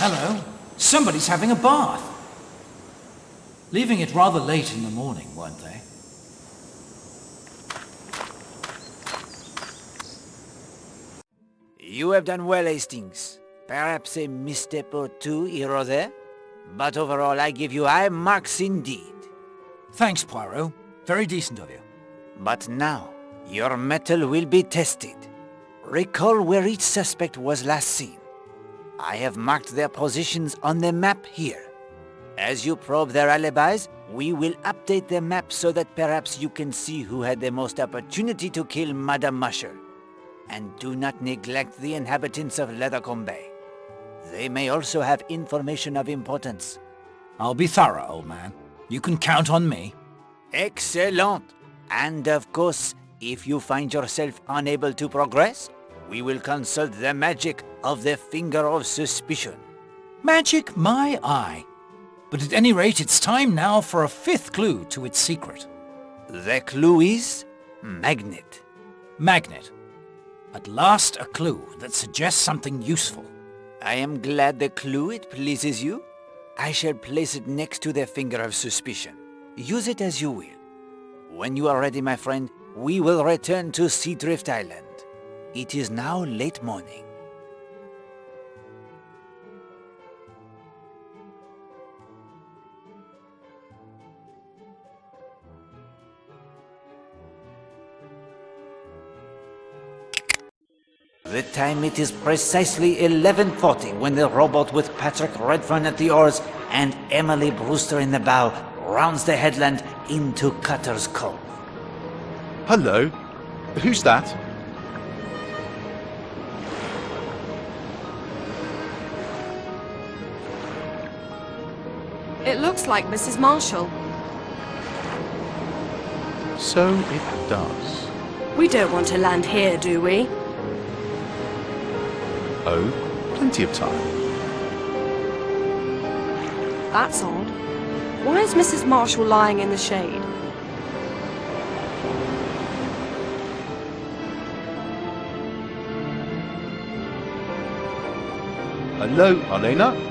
Hello. Somebody's having a bath. Leaving it rather late in the morning, weren't they? You have done well, Hastings. Perhaps a misstep or two here or there, but overall I give you high marks indeed. Thanks, Poirot. Very decent of you. But now, your mettle will be tested. Recall where each suspect was last seen. I have marked their positions on the map here. As you probe their alibis, we will update the map so that perhaps you can see who had the most opportunity to kill Madame Marshall. And do not neglect the inhabitants of Leathercombe Bay. They may also have information of importance. I'll be thorough, old man. You can count on me. Excellent! And of course, if you find yourself unable to progress, we will consult the magic of the Finger of Suspicion. Magic my eye. But at any rate, it's time now for a fifth clue to its secret. The clue is magnet. Magnet. At last, a clue that suggests something useful. I am glad the clue it pleases you. I shall place it next to the Finger of Suspicion. Use it as you will. When you are ready, my friend, we will return to Seadrift Island. It is now late morning. The time it is precisely 11:40 when the rowboat with Patrick Redfern at the oars and Emily Brewster in the bow rounds the headland into Cutter's Cove. Hello? Who's that? It looks like Mrs. Marshall. So it does. We don't want to land here, do we? Oh, plenty of time. That's odd. Why is Mrs. Marshall lying in the shade? Hello, Elena?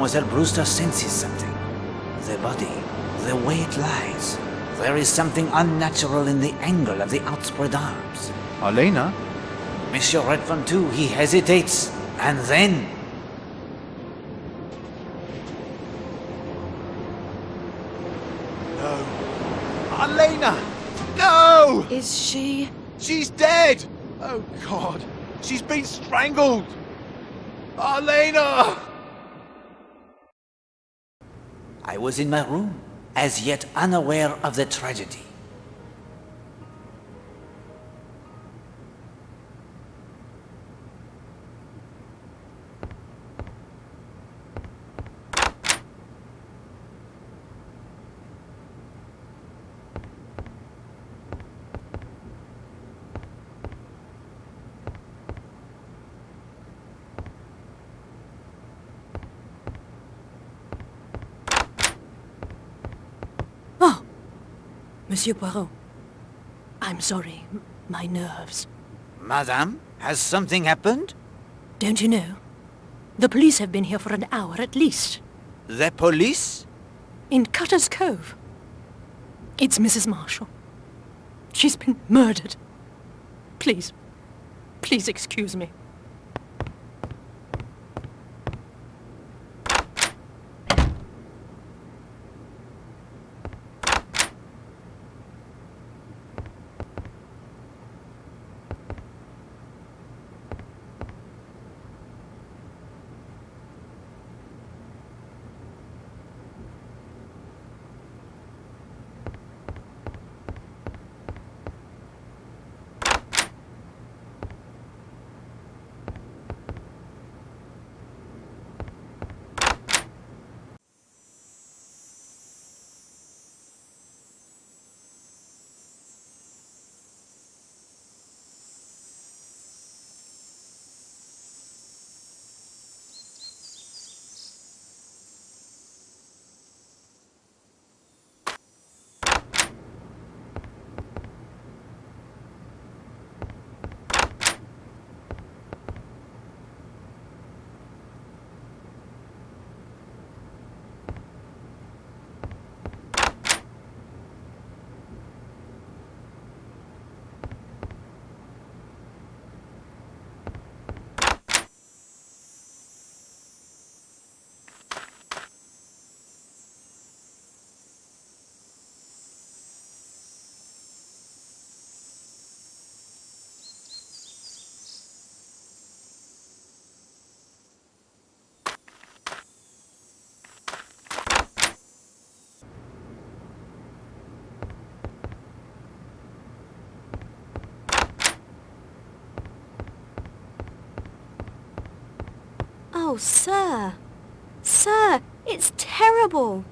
Mademoiselle Brewster senses something. The body, the way it lies. There is something unnatural in the angle of the outspread arms. Elena? Monsieur Redfern too, he hesitates, and then... No. Elena! No! Is she... She's dead! Oh, God. She's been strangled! Elena! I was in my room, as yet unaware of the tragedy. Oh! Monsieur Poirot. I'm sorry. My nerves. Madame, has something happened? Don't you know? The police have been here for an hour at least. The police? In Cutter's Cove. It's Mrs. Marshall. She's been murdered. Please. Please excuse me. Oh, sir. Sir, it's terrible.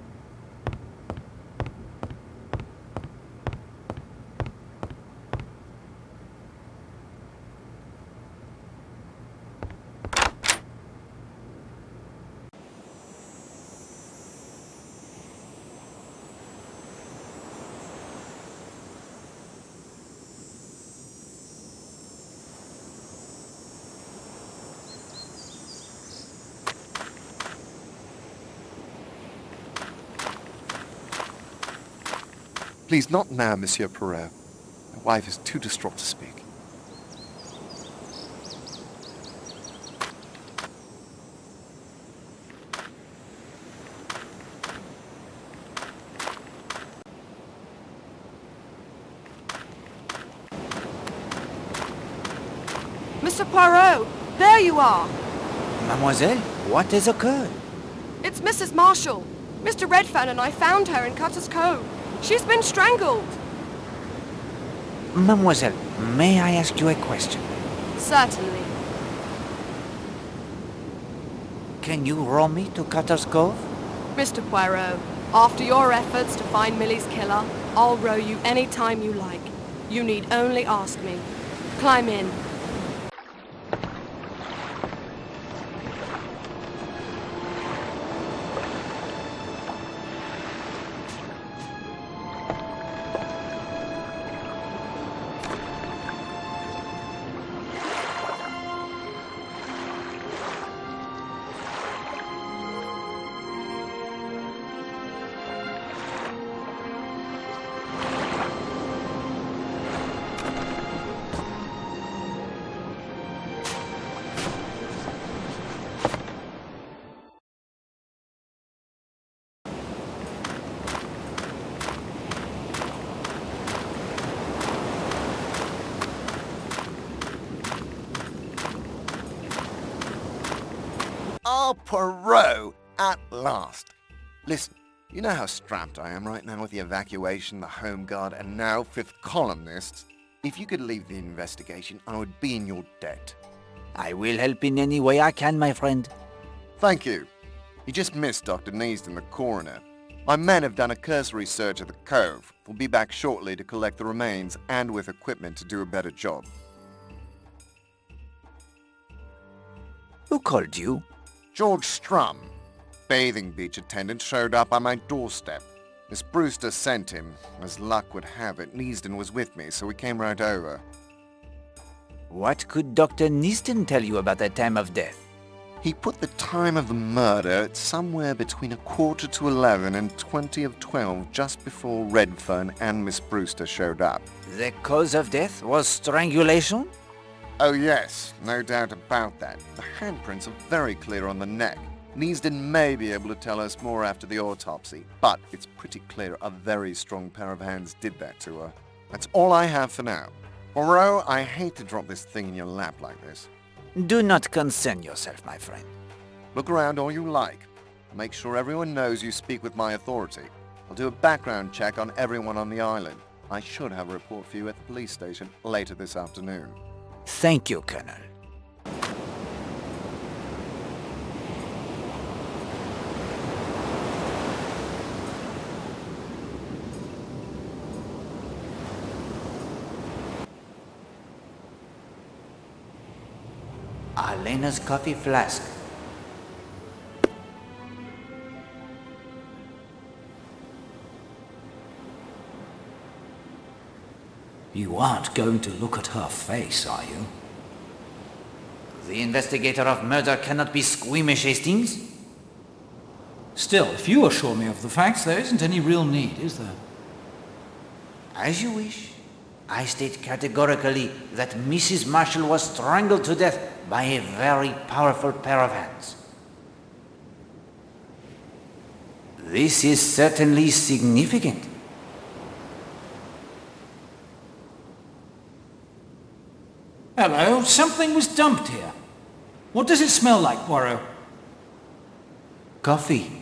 Please, not now, Monsieur Poirot. My wife is too distraught to speak. Mr. Poirot, there you are. Mademoiselle, what has occurred? It's Mrs. Marshall. Mr. Redfern and I found her in Cutter's Cove. She's been strangled. Mademoiselle, may I ask you a question? Certainly. Can you row me to Cutter's Cove? Mr. Poirot, after your efforts to find Millie's killer, I'll row you any time you like. You need only ask me. Climb in. Oh, Poirot! At last! Listen, you know how strapped I am right now with the evacuation, the Home Guard, and now fifth columnists? If you could leave the investigation, I would be in your debt. I will help in any way I can, my friend. Thank you. You just missed Dr. Neasden, the coroner. My men have done a cursory search of the cove. We'll be back shortly to collect the remains and with equipment to do a better job. Who called you? George Strum, bathing beach attendant, showed up on my doorstep. Miss Brewster sent him. As luck would have it, Neasden was with me, so we came right over. What could Dr. Neasden tell you about the time of death? He put the time of the murder at somewhere between 11:15 and 12:20, just before Redfern and Miss Brewster showed up. The cause of death was strangulation? Oh yes, no doubt about that. The handprints are very clear on the neck. Neasden may be able to tell us more after the autopsy, but it's pretty clear a very strong pair of hands did that to her. That's all I have for now. Poirot, I hate to drop this thing in your lap like this. Do not concern yourself, my friend. Look around all you like. Make sure everyone knows you speak with my authority. I'll do a background check on everyone on the island. I should have a report for you at the police station later this afternoon. Thank you, Colonel. Elena's coffee flask. You aren't going to look at her face, are you? The investigator of murder cannot be squeamish, Hastings. Still, if you assure me of the facts, there isn't any real need, is there? As you wish. I state categorically that Mrs. Marshall was strangled to death by a very powerful pair of hands. This is certainly significant. Hello, something was dumped here. What does it smell like, Poirot? Coffee.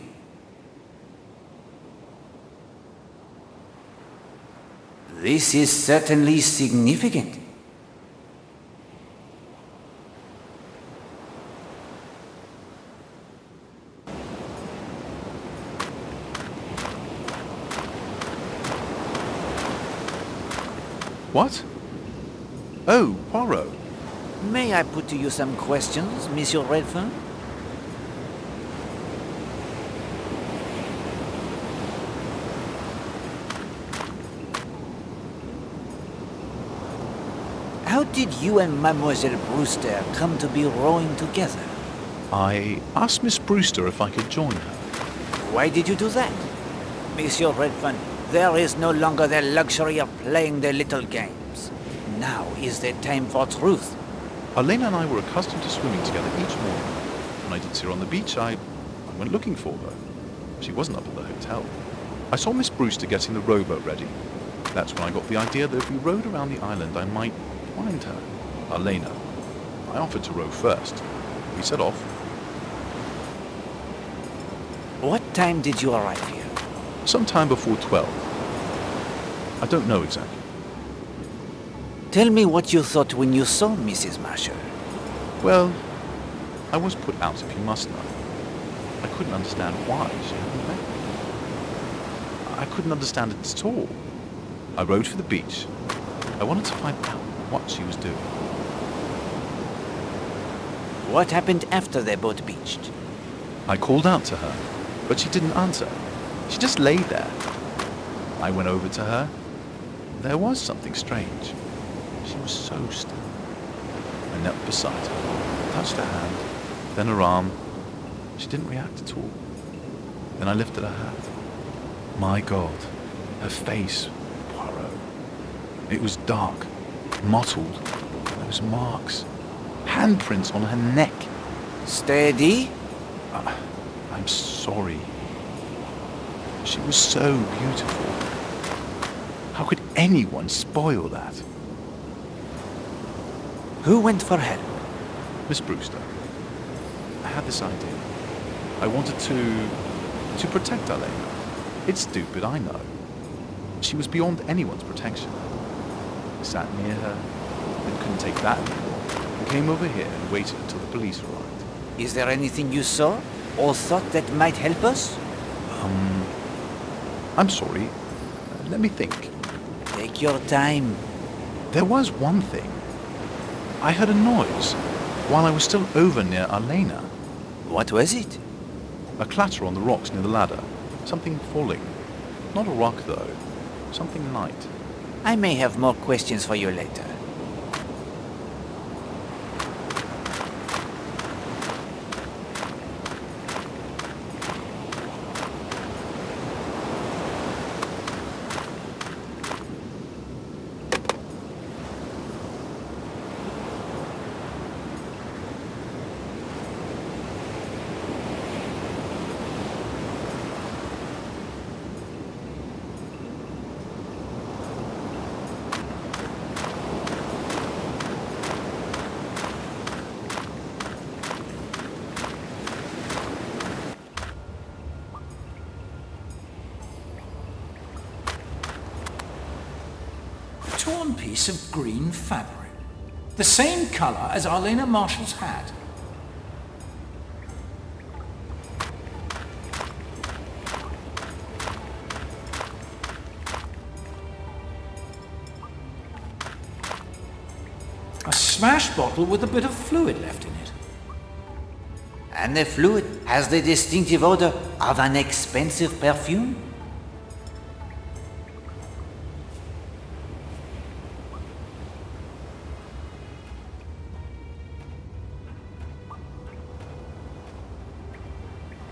This is certainly significant. What? Oh, Poirot. May I put to you some questions, Monsieur Redfern? How did you and Mademoiselle Brewster come to be rowing together? I asked Miss Brewster if I could join her. Why did you do that? Monsieur Redfern, there is no longer the luxury of playing the little games. Now is the time for truth. Elena and I were accustomed to swimming together each morning. When I didn't see her on the beach, I went looking for her. She wasn't up at the hotel. I saw Miss Brewster getting the rowboat ready. That's when I got the idea that if we rowed around the island, I might find her. Elena. I offered to row first. We set off. What time did you arrive here? Sometime before 12. I don't know exactly. Tell me what you thought when you saw Mrs. Marshall. Well, I was put out, if you must know. I couldn't understand why she hadn't met me. I couldn't understand it at all. I rowed for the beach. I wanted to find out what she was doing. What happened after the boat beached? I called out to her, but she didn't answer. She just lay there. I went over to her. There was something strange. She was so still. I knelt beside her, touched her hand, then her arm. She didn't react at all. Then I lifted her hat. My God, her face, Poirot. It was dark, mottled. Those marks, handprints on her neck. Steady? I'm sorry. She was so beautiful. How could anyone spoil that? Who went for help? Miss Brewster. I had this idea. I wanted to protect Elena. It's stupid, I know. She was beyond anyone's protection. I sat near her, then couldn't take that anymore, and came over here and waited until the police arrived. Is there anything you saw or thought that might help us? I'm sorry. Let me think. Take your time. There was one thing. I heard a noise while I was still over near Elena. What was it? A clatter on the rocks near the ladder. Something falling. Not a rock, though. Something light. I may have more questions for you later. Torn piece of green fabric. The same colour as Elena Marshall's hat. A smashed bottle with a bit of fluid left in it. And the fluid has the distinctive odor of an expensive perfume?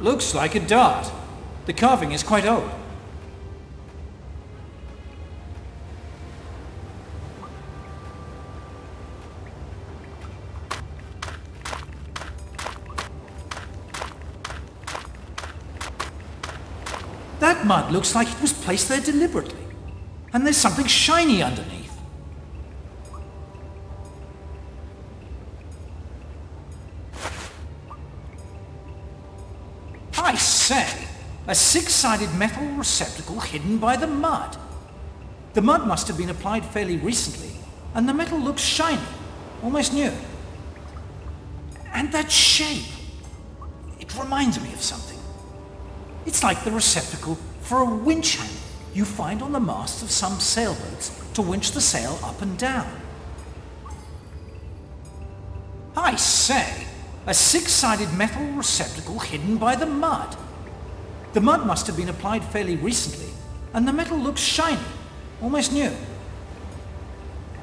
Looks like a dart. The carving is quite old. That mud looks like it was placed there deliberately. And there's something shiny underneath. I say, a six-sided metal receptacle hidden by the mud. The mud must have been applied fairly recently, and the metal looks shiny, almost new. And that shape, it reminds me of something. It's like the receptacle for a winch handle you find on the masts of some sailboats to winch the sail up and down. I say, a six-sided metal receptacle hidden by the mud. The mud must have been applied fairly recently, and the metal looks shiny, almost new.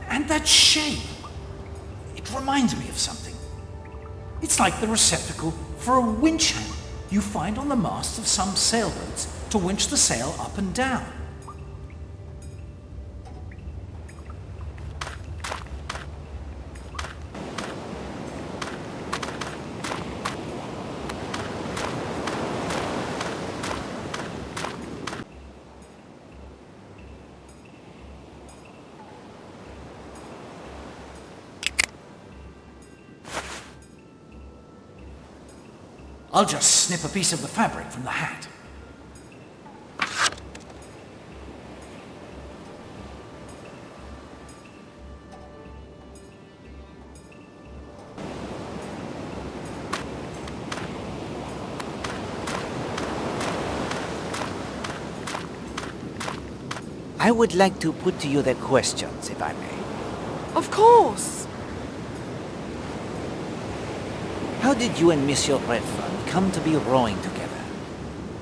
And that shape, it reminds me of something. It's like the receptacle for a winch handle you find on the masts of some sailboats to winch the sail up and down. I'll just snip a piece of the fabric from the hat. I would like to put to you the questions, if I may. Of course. How did you and Monsieur Redfern come to be rowing together?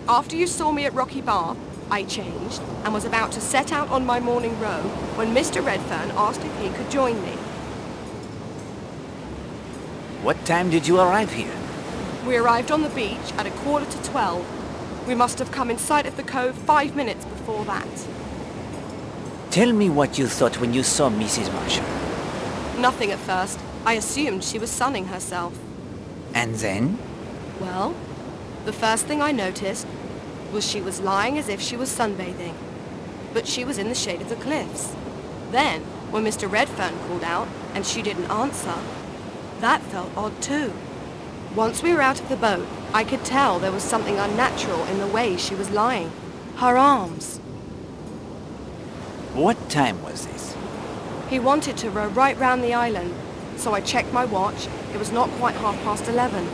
After you saw me at Rocky Bar, I changed and was about to set out on my morning row when Mr. Redfern asked if he could join me. What time did you arrive here? We arrived on the beach at 11:45. We must have come in sight of the cove 5 minutes before that. Tell me what you thought when you saw Mrs. Marshall. Nothing at first. I assumed she was sunning herself. And then? Well, the first thing I noticed was she was lying as if she was sunbathing, but she was in the shade of the cliffs. Then, when Mr. Redfern called out and she didn't answer, that felt odd too. Once we were out of the boat, I could tell there was something unnatural in the way she was lying. Her arms. What time was this? He wanted to row right round the island, so I checked my watch. It was not quite 11:30.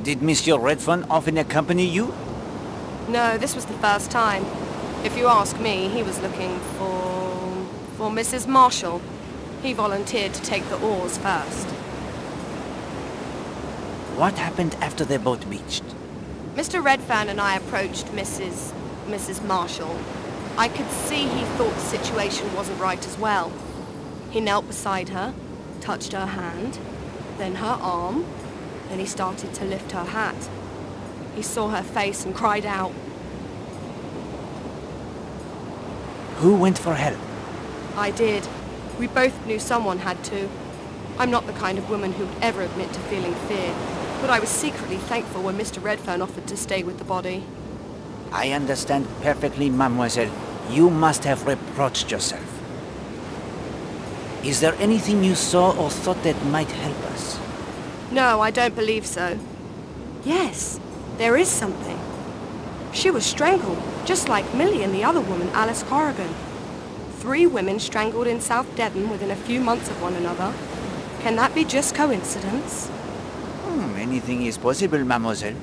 Did Monsieur Redfern often accompany you? No, this was the first time. If you ask me, he was looking for Mrs. Marshall. He volunteered to take the oars first. What happened after the boat beached? Mr. Redfern and I approached Mrs. Marshall. I could see he thought the situation wasn't right as well. He knelt beside her, touched her hand, then her arm, then he started to lift her hat. He saw her face and cried out. Who went for help? I did. We both knew someone had to. I'm not the kind of woman who would ever admit to feeling fear, but I was secretly thankful when Mr. Redfern offered to stay with the body. I understand perfectly, mademoiselle. You must have reproached yourself. Is there anything you saw or thought that might help us? No, I don't believe so. Yes, there is something. She was strangled, just like Millie and the other woman, Alice Corrigan. 3 women strangled in South Devon within a few months of one another. Can that be just coincidence? Anything is possible, mademoiselle.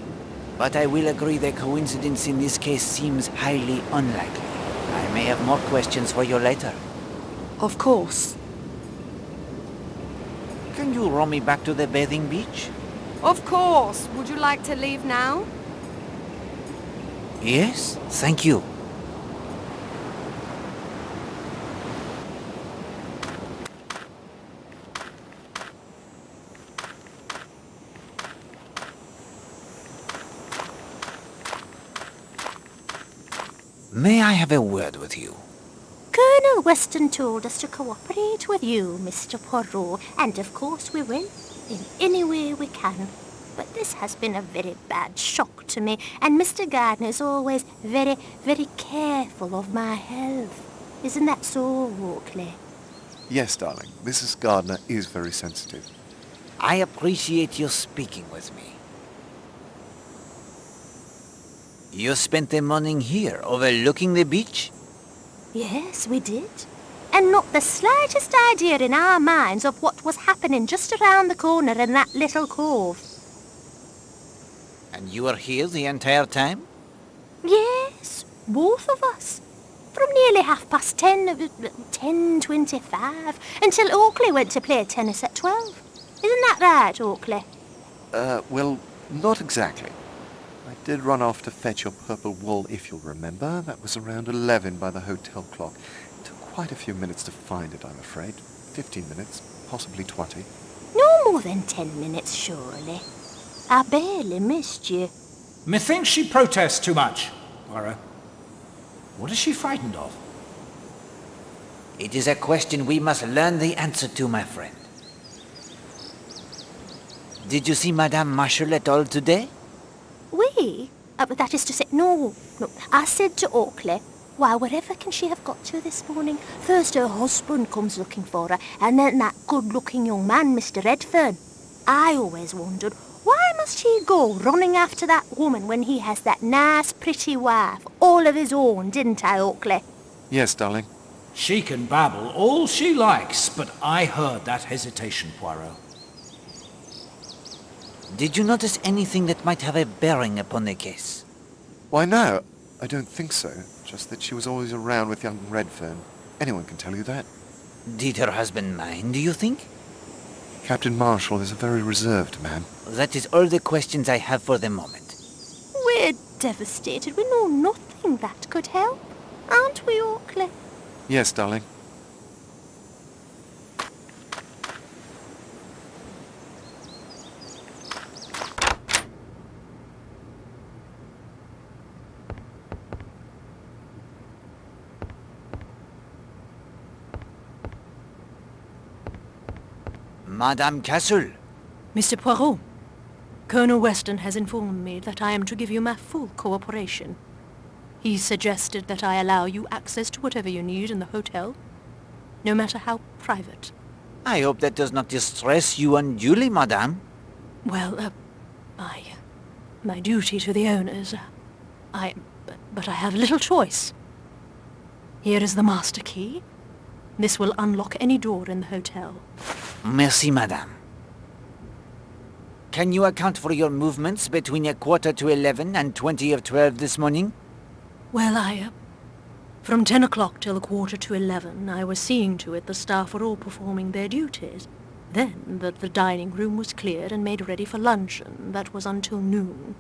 But I will agree the coincidence in this case seems highly unlikely. I may have more questions for you later. Of course. Can you row me back to the bathing beach? Of course. Would you like to leave now? Yes, thank you. May I have a word with you? Colonel Weston told us to cooperate with you, Mr. Poirot, and of course we will, in any way we can. But this has been a very bad shock to me, and Mr. Gardner is always very, very careful of my health. Isn't that so, Oakley? Yes, darling. Mrs. Gardner is very sensitive. I appreciate you speaking with me. You spent the morning here, overlooking the beach? Yes, we did. And not the slightest idea in our minds of what was happening just around the corner in that little cove. And you were here the entire time? Yes, both of us. From nearly 10:30, 10:25, until Oakley went to play tennis at 12. Isn't that right, Oakley? Well, not exactly. I did run off to fetch your purple wool, if you'll remember. That was around 11 by the hotel clock. It took quite a few minutes to find it, I'm afraid. 15 minutes, possibly 20. No more than 10 minutes, surely. I barely missed you. Methinks she protests too much, Poirot. What is she frightened of? It is a question we must learn the answer to, my friend. Did you see Madame Marshall at all today? We? That is to say, no. I said to Oakley, why, wherever can she have got to this morning? First her husband comes looking for her, and then that good-looking young man, Mr. Redfern. I always wondered, why must he go running after that woman when he has that nice, pretty wife, all of his own, didn't I, Oakley? Yes, darling. She can babble all she likes, but I heard that hesitation, Poirot. Did you notice anything that might have a bearing upon the case? Why, no, I don't think so. Just that she was always around with young Redfern. Anyone can tell you that. Did her husband mind, do you think? Captain Marshall is a very reserved man. That is all the questions I have for the moment. We're devastated. We know nothing that could help. Aren't we, Oakley? Yes, darling. Madame Castle. Mr. Poirot, Colonel Weston has informed me that I am to give you my full cooperation. He suggested that I allow you access to whatever you need in the hotel, no matter how private. I hope that does not distress you unduly, madame. Well, my duty to the owners, but I have little choice. Here is the master key. This will unlock any door in the hotel. Merci, madame. Can you account for your movements between 11:15 and 12 this morning? Well, from 10 o'clock till 11:15, I was seeing to it the staff were all performing their duties. Then that the dining room was cleared and made ready for luncheon. That was until noon.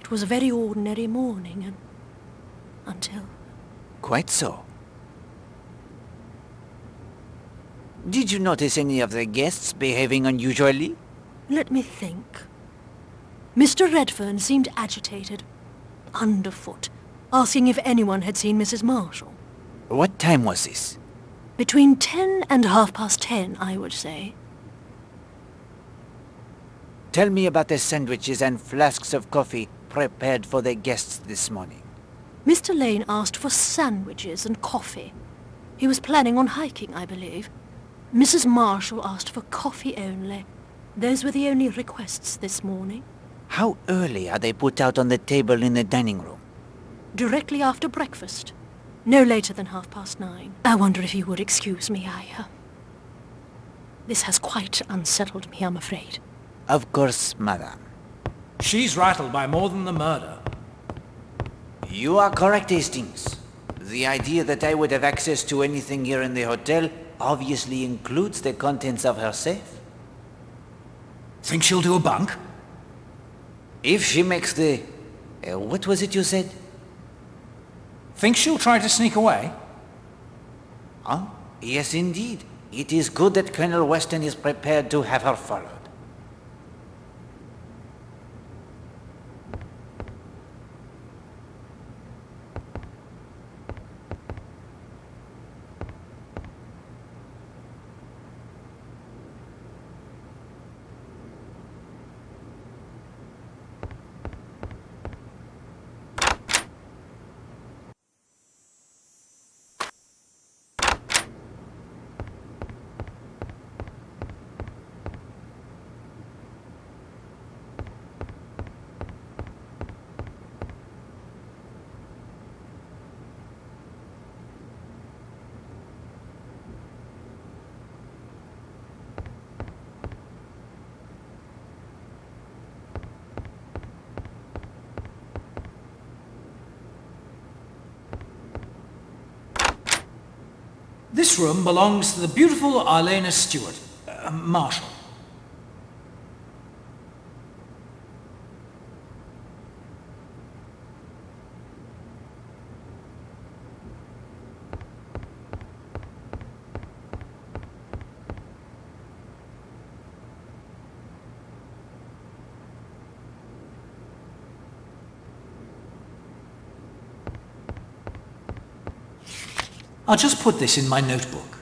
It was a very ordinary morning, and until... Quite so. Did you notice any of the guests behaving unusually? Let me think. Mr. Redfern seemed agitated, underfoot, asking if anyone had seen Mrs. Marshall. What time was this? Between 10 and 10:30, I would say. Tell me about the sandwiches and flasks of coffee prepared for the guests this morning. Mr. Lane asked for sandwiches and coffee. He was planning on hiking, I believe. Mrs. Marshall asked for coffee only. Those were the only requests this morning. How early are they put out on the table in the dining room? Directly after breakfast. No later than 9:30. I wonder if you would excuse me. This has quite unsettled me, I'm afraid. Of course, madame. She's rattled by more than the murder. You are correct, Hastings. The idea that I would have access to anything here in the hotel obviously includes the contents of her safe. Think she'll do a bunk? If she makes the... what was it you said? Think she'll try to sneak away? Oh, yes, indeed. It is good that Colonel Weston is prepared to have her followed. This room belongs to the beautiful Arlena Stewart, Marshal. I'll just put this in my notebook.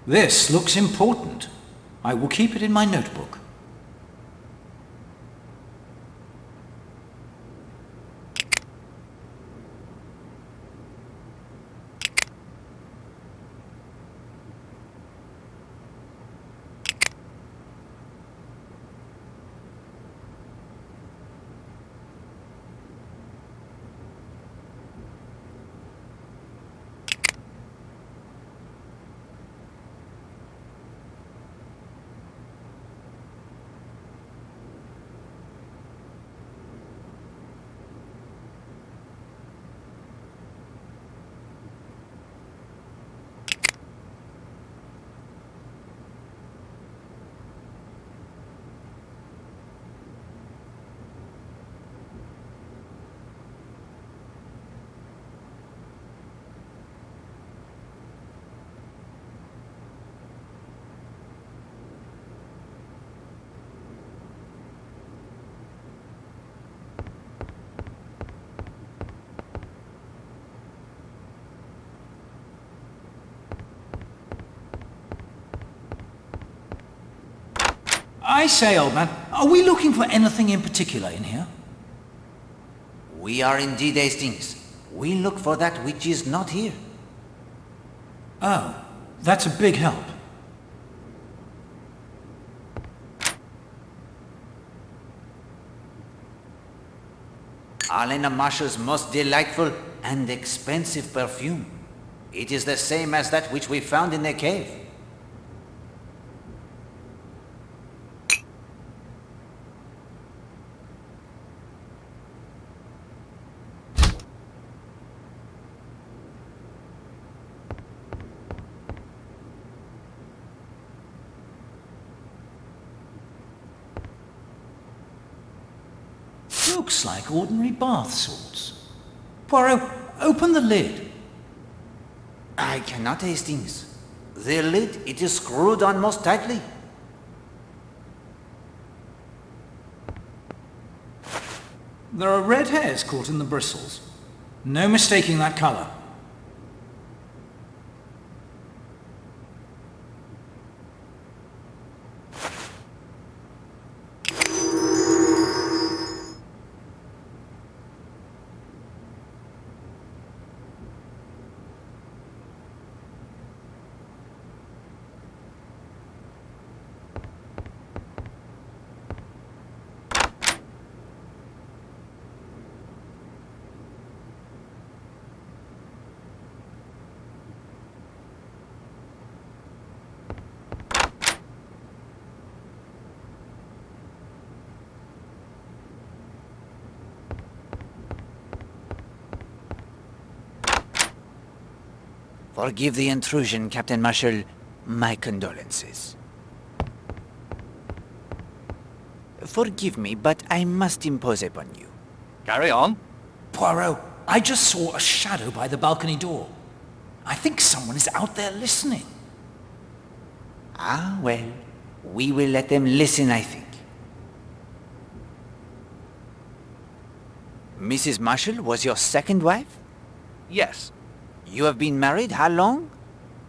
This looks important. I will keep it in my notebook. I say, old man, are we looking for anything in particular in here? We are indeed Hastings. We look for that which is not here. Oh, that's a big help. Arlena Marshal's most delightful and expensive perfume. It is the same as that which we found in the cave. Looks like ordinary bath salts. Poirot, open the lid. I cannot, Hastings. The lid, it is screwed on most tightly. There are red hairs caught in the bristles. No mistaking that colour. Forgive the intrusion, Captain Marshal. My condolences. Forgive me, but I must impose upon you. Carry on. Poirot, I just saw a shadow by the balcony door. I think someone is out there listening. Ah, well, we will let them listen, I think. Mrs. Marshall was your second wife? Yes, You have been married how long?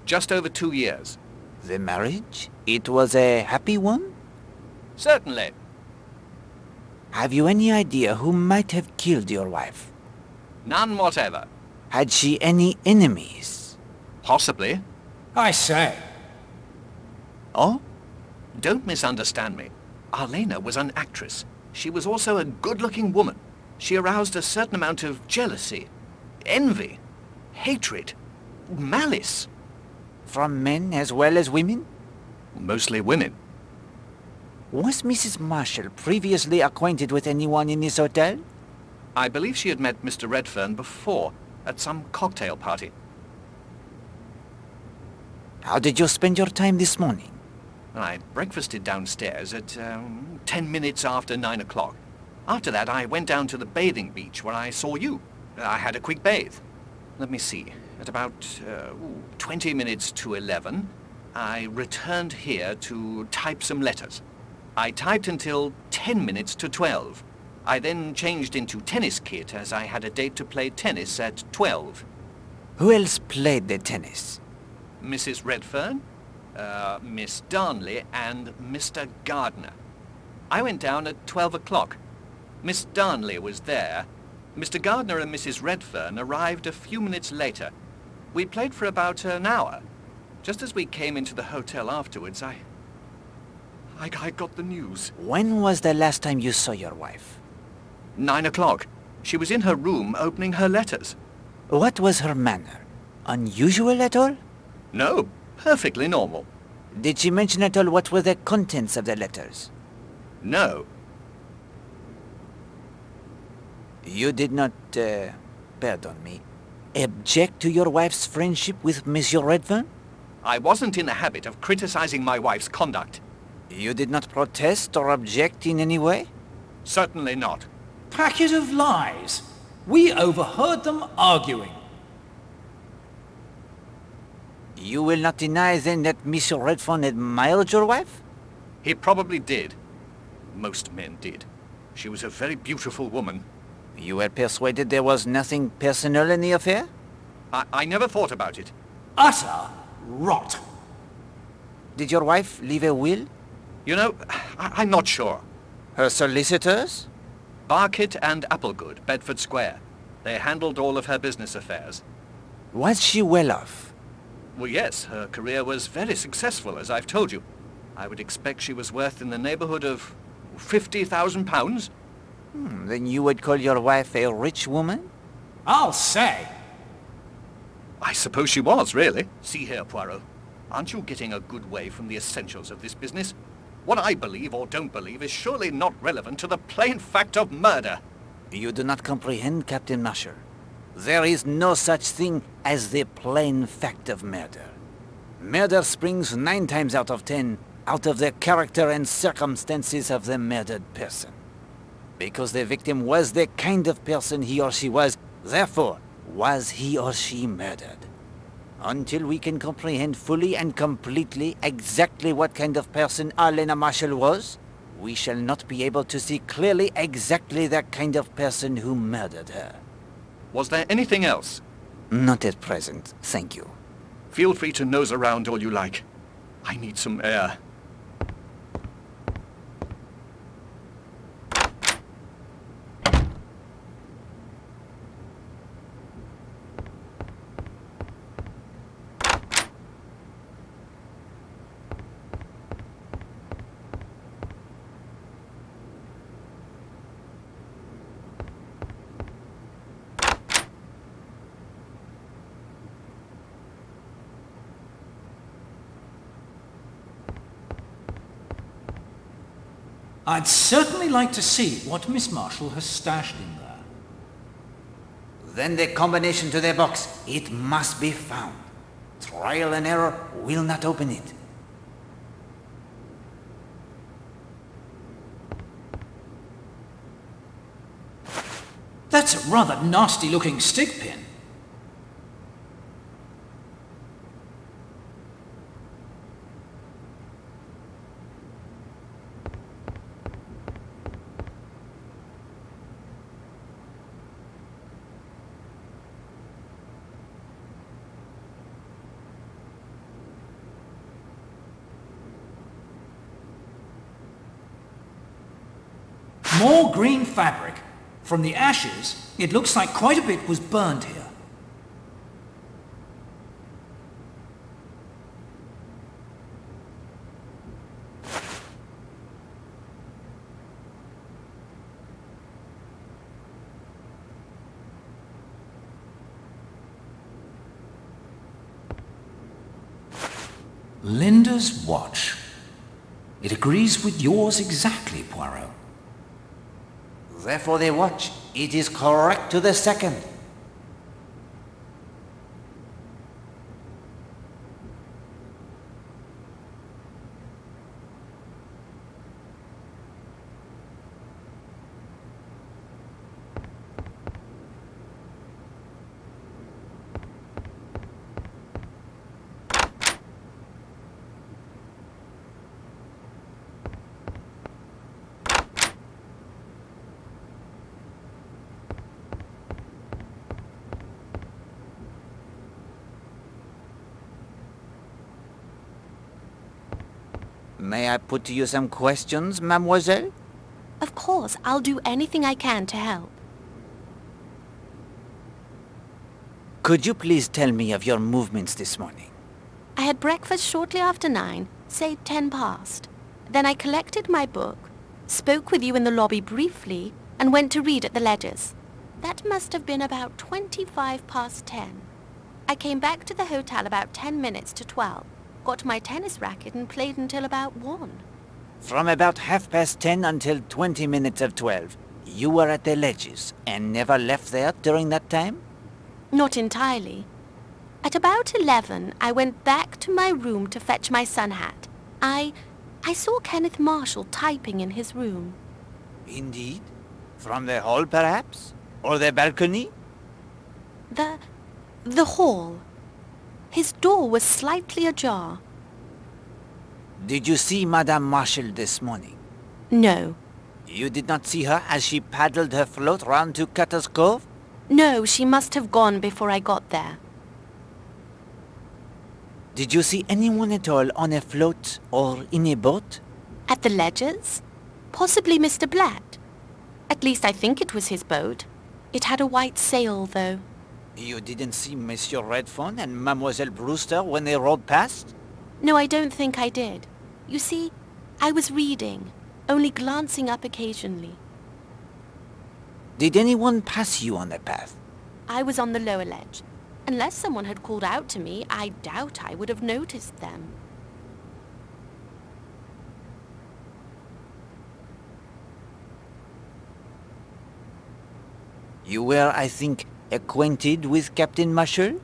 just over 2 years. The marriage? It was a happy one? Certainly. Have you any idea who might have killed your wife? None whatever. Had she any enemies? Possibly. I say. Oh? Don't misunderstand me. Arlena was an actress. She was also a good-looking woman. She aroused a certain amount of jealousy, envy, hatred, malice. From men as well as women? Mostly women. Was Mrs. Marshall previously acquainted with anyone in this hotel? I believe she had met Mr. Redfern before, at some cocktail party. How did you spend your time this morning? I breakfasted downstairs at 10 minutes after 9 o'clock. After that, I went down to the bathing beach where I saw you. I had a quick bathe. Let me see. At about 20 minutes to 11, I returned here to type some letters. I typed until 10 minutes to 12. I then changed into tennis kit as I had a date to play tennis at 12. Who else played the tennis? Mrs. Redfern, Miss Darnley, and Mr. Gardner. I went down at 12 o'clock. Miss Darnley was there. Mr. Gardner and Mrs. Redfern arrived a few minutes later. We played for about an hour. Just as we came into the hotel afterwards, I got the news. When was the last time you saw your wife? 9 o'clock. She was in her room opening her letters. What was her manner? Unusual at all? No, perfectly normal. Did she mention at all what were the contents of the letters? No. You did not, pardon me, object to your wife's friendship with Monsieur Redfern? I wasn't in the habit of criticizing my wife's conduct. You did not protest or object in any way? Certainly not. Packet of lies. We overheard them arguing. You will not deny then that Monsieur Redfern admired your wife? He probably did. Most men did. She was a very beautiful woman. You were persuaded there was nothing personal in the affair? I never thought about it. Utter rot. Did your wife leave a will? You know, I'm not sure. Her solicitors? Barkett and Applegood, Bedford Square. They handled all of her business affairs. Was she well off? Well, yes, her career was very successful, as I've told you. I would expect she was worth in the neighborhood of £50,000. Then you would call your wife a rich woman? I'll say. I suppose she was, really. See here, Poirot. Aren't you getting a good way from the essentials of this business? What I believe or don't believe is surely not relevant to the plain fact of murder. You do not comprehend, Captain Marshall. There is no such thing as the plain fact of murder. Murder springs 9 times out of 10 out of the character and circumstances of the murdered person. Because the victim was the kind of person he or she was, therefore was he or she murdered. Until we can comprehend fully and completely exactly what kind of person Alena Marshall was, we shall not be able to see clearly exactly the kind of person who murdered her. Was there anything else? Not at present, thank you. Feel free to nose around all you like. I need some air. I'd certainly like to see what Miss Marshall has stashed in there. Then the combination to the box, it must be found. Trial and error will not open it. That's a rather nasty-looking stick pin. More green fabric. From the ashes, it looks like quite a bit was burned here. Linda's watch. It agrees with yours exactly, Poirot. Therefore they watch. It is correct to the second. May I put to you some questions, mademoiselle? Of course, I'll do anything I can to help. Could you please tell me of your movements this morning? I had breakfast shortly after 9, say 10 past. Then I collected my book, spoke with you in the lobby briefly, and went to read at the Ledgers. That must have been about 25 past 10. I came back to the hotel about 10 minutes to 12, got my tennis racket and played until about 1. From about 10:30 until 20 minutes of 12, you were at the Ledges and never left there during that time? Not entirely. At about 11, I went back to my room to fetch my sun hat. I saw Kenneth Marshall typing in his room. Indeed? From the hall, perhaps? Or the balcony? The hall. His door was slightly ajar. Did you see Madame Marshall this morning? No. You did not see her as she paddled her float round to Cutter's Cove? No, she must have gone before I got there. Did you see anyone at all on a float or in a boat? At the Ledgers? Possibly Mr. Blatt. At least I think it was his boat. It had a white sail, though. You didn't see Monsieur Redfern and Mademoiselle Brewster when they rode past? No, I don't think I did. You see, I was reading, only glancing up occasionally. Did anyone pass you on the path? I was on the lower ledge. Unless someone had called out to me, I doubt I would have noticed them. You were, I think, acquainted with Captain Marshall?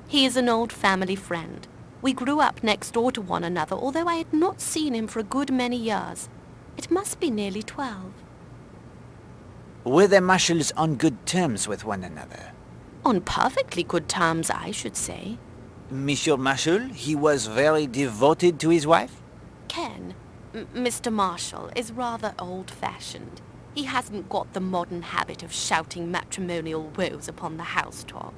He is an old family friend. We grew up next door to one another, although I had not seen him for a good many years. It must be nearly 12. Were the Marshalls on good terms with one another? On perfectly good terms, I should say. Monsieur Marshall, he was very devoted to his wife? Ken, Mr. Marshall, is rather old-fashioned. He hasn't got the modern habit of shouting matrimonial woes upon the housetop.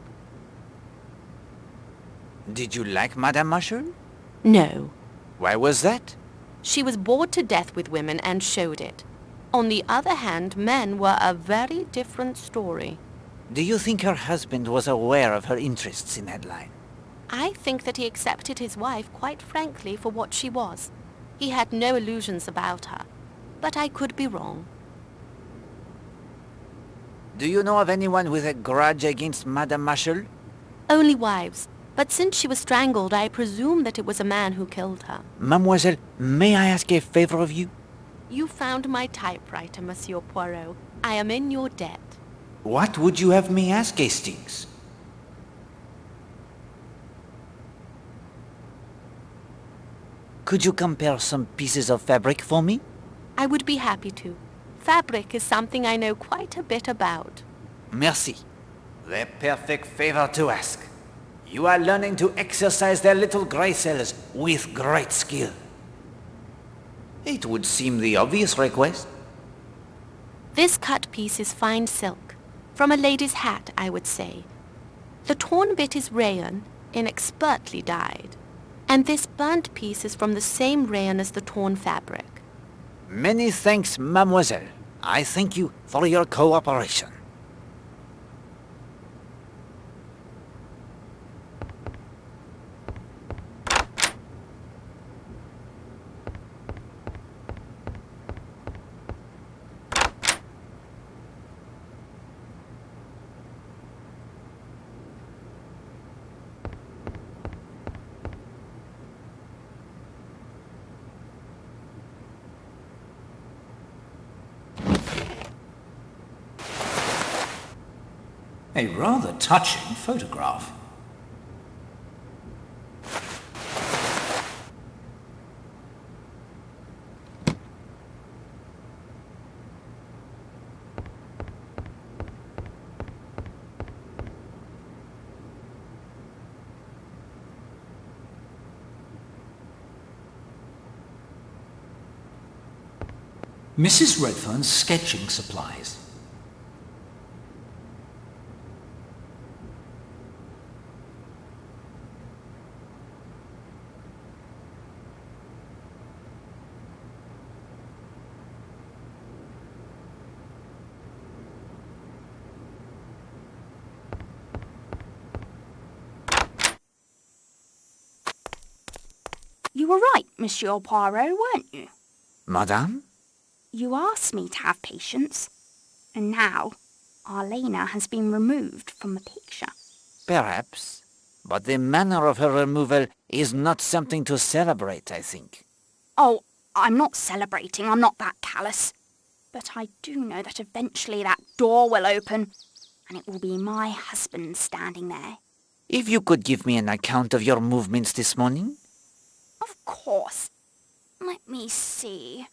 Did you like Madame Marshall? No. Why was that? She was bored to death with women and showed it. On the other hand, men were a very different story. Do you think her husband was aware of her interests in that line? I think that he accepted his wife quite frankly for what she was. He had no illusions about her. But I could be wrong. Do you know of anyone with a grudge against Madame Marshall? Only wives. But since she was strangled, I presume that it was a man who killed her. Mademoiselle, may I ask a favor of you? You found my typewriter, Monsieur Poirot. I am in your debt. What would you have me ask, Hastings? Could you compare some pieces of fabric for me? I would be happy to. Fabric is something I know quite a bit about. Merci. The perfect favor to ask. You are learning to exercise their little grey cells with great skill. It would seem the obvious request. This cut piece is fine silk. From a lady's hat, I would say. The torn bit is rayon, inexpertly dyed. And this burnt piece is from the same rayon as the torn fabric. Many thanks, mademoiselle. I thank you for your cooperation. A rather touching photograph. Mrs. Redfern's sketching supplies. You were right, Monsieur Poirot, weren't you? Madame? You asked me to have patience, and now Arlena has been removed from the picture. Perhaps. But the manner of her removal is not something to celebrate, I think. Oh, I'm not celebrating, I'm not that callous. But I do know that eventually that door will open, and it will be my husband standing there. If you could give me an account of your movements this morning? Of course. Let me see.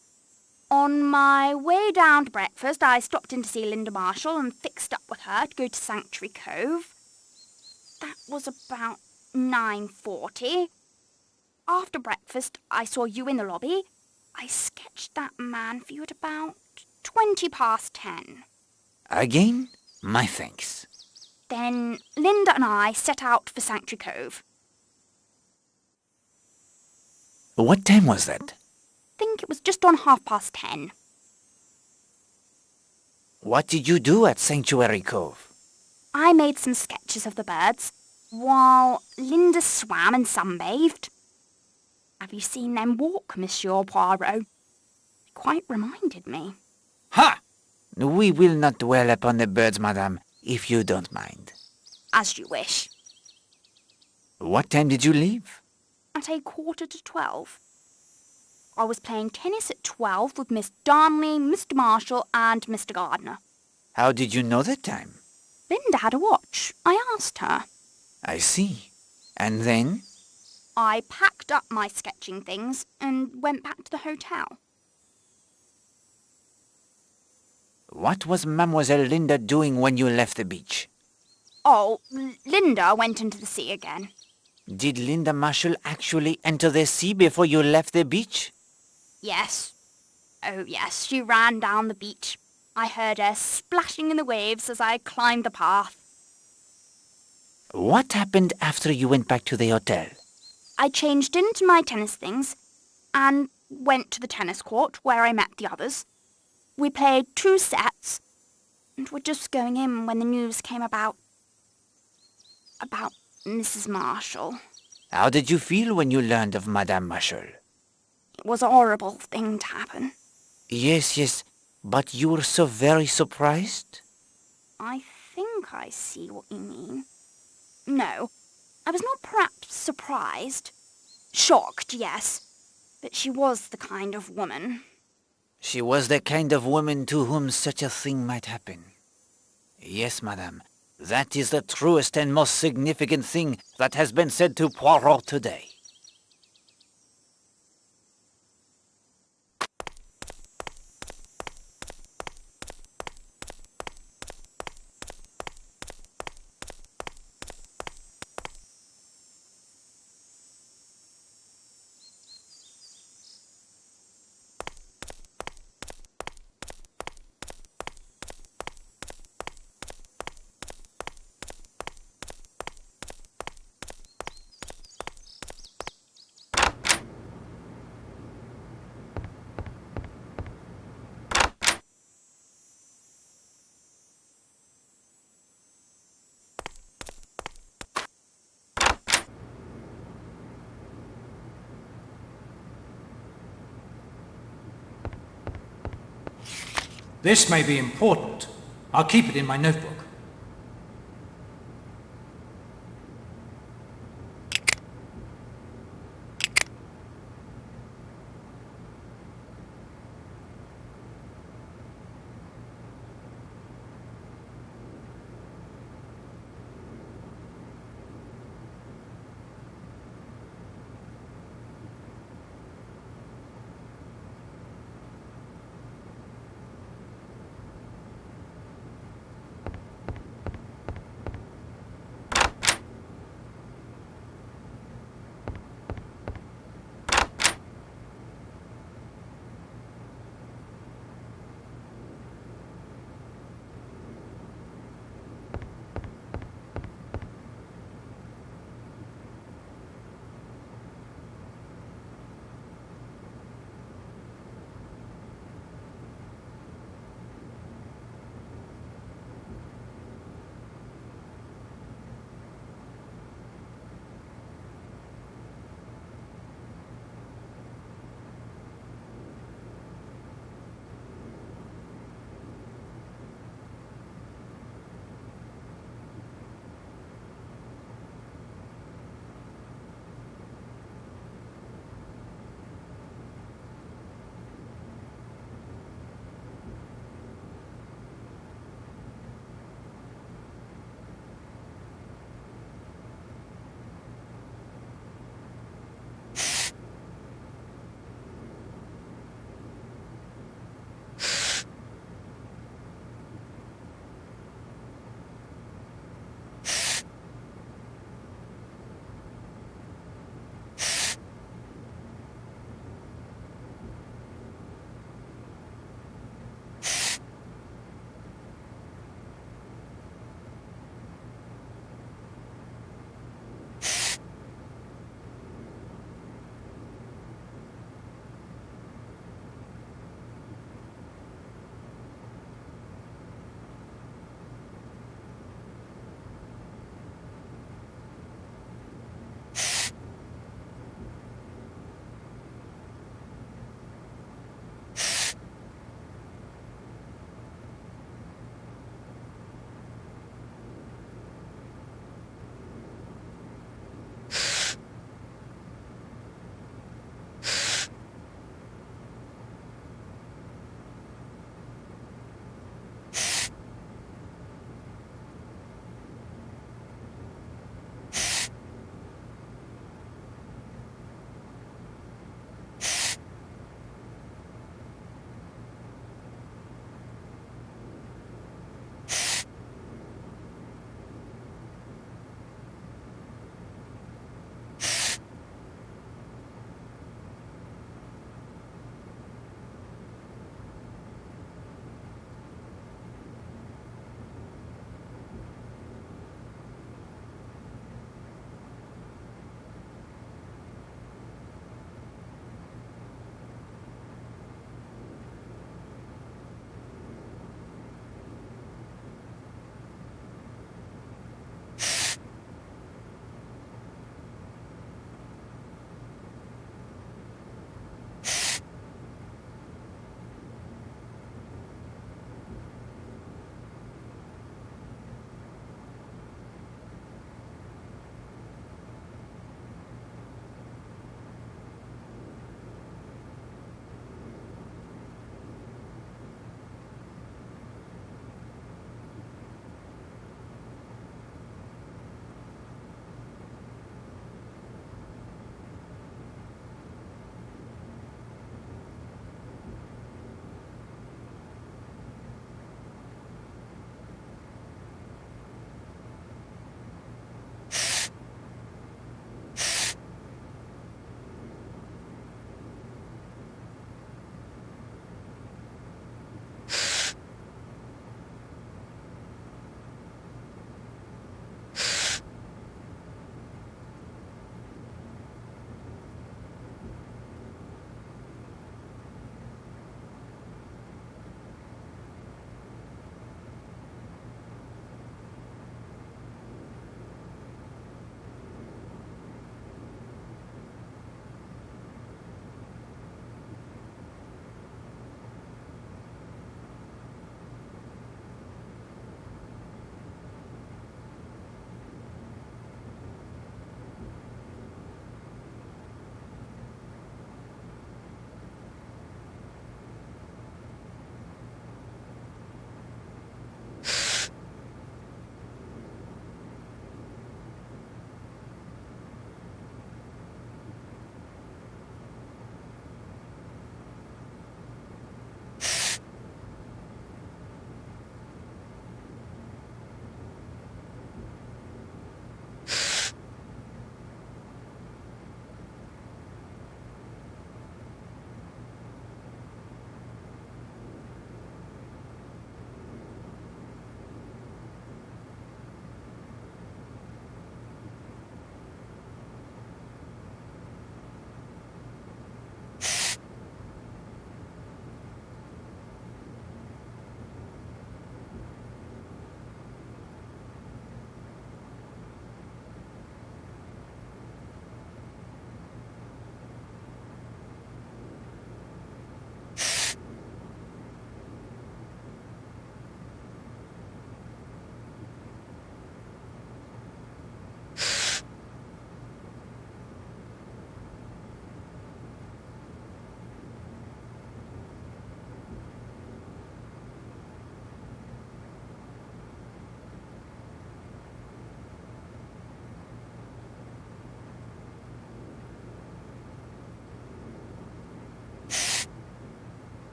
On my way down to breakfast, I stopped in to see Linda Marshall and fixed up with her to go to Sanctuary Cove. That was about 9:40. After breakfast, I saw you in the lobby. I sketched that man for you at about 10:20. Again? My thanks. Then Linda and I set out for Sanctuary Cove. What time was that? Think it was just on 10:30. What did you do at Sanctuary Cove? I made some sketches of the birds, while Linda swam and sunbathed. Have you seen them walk, Monsieur Poirot? It quite reminded me. Ha! We will not dwell upon the birds, madame, if you don't mind. As you wish. What time did you leave? At 11:45. I was playing tennis at 12 with Miss Darnley, Mr. Marshall and Mr. Gardner. How did you know the time? Linda had a watch. I asked her. I see. And then? I packed up my sketching things and went back to the hotel. What was Mademoiselle Linda doing when you left the beach? Oh, Linda went into the sea again. Did Linda Marshall actually enter the sea before you left the beach? Yes. Oh, yes, she ran down the beach. I heard her splashing in the waves as I climbed the path. What happened after you went back to the hotel? I changed into my tennis things and went to the tennis court where I met the others. We played 2 sets and were just going in when the news came about Mrs. Marshall. How did you feel when you learned of Madame Marshall? It was a horrible thing to happen. Yes, but you were so very surprised? I think I see what you mean. No, I was not perhaps surprised. Shocked, yes. But she was the kind of woman. She was the kind of woman to whom such a thing might happen. Yes, madame. That is the truest and most significant thing that has been said to Poirot today. This may be important. I'll keep it in my notebook.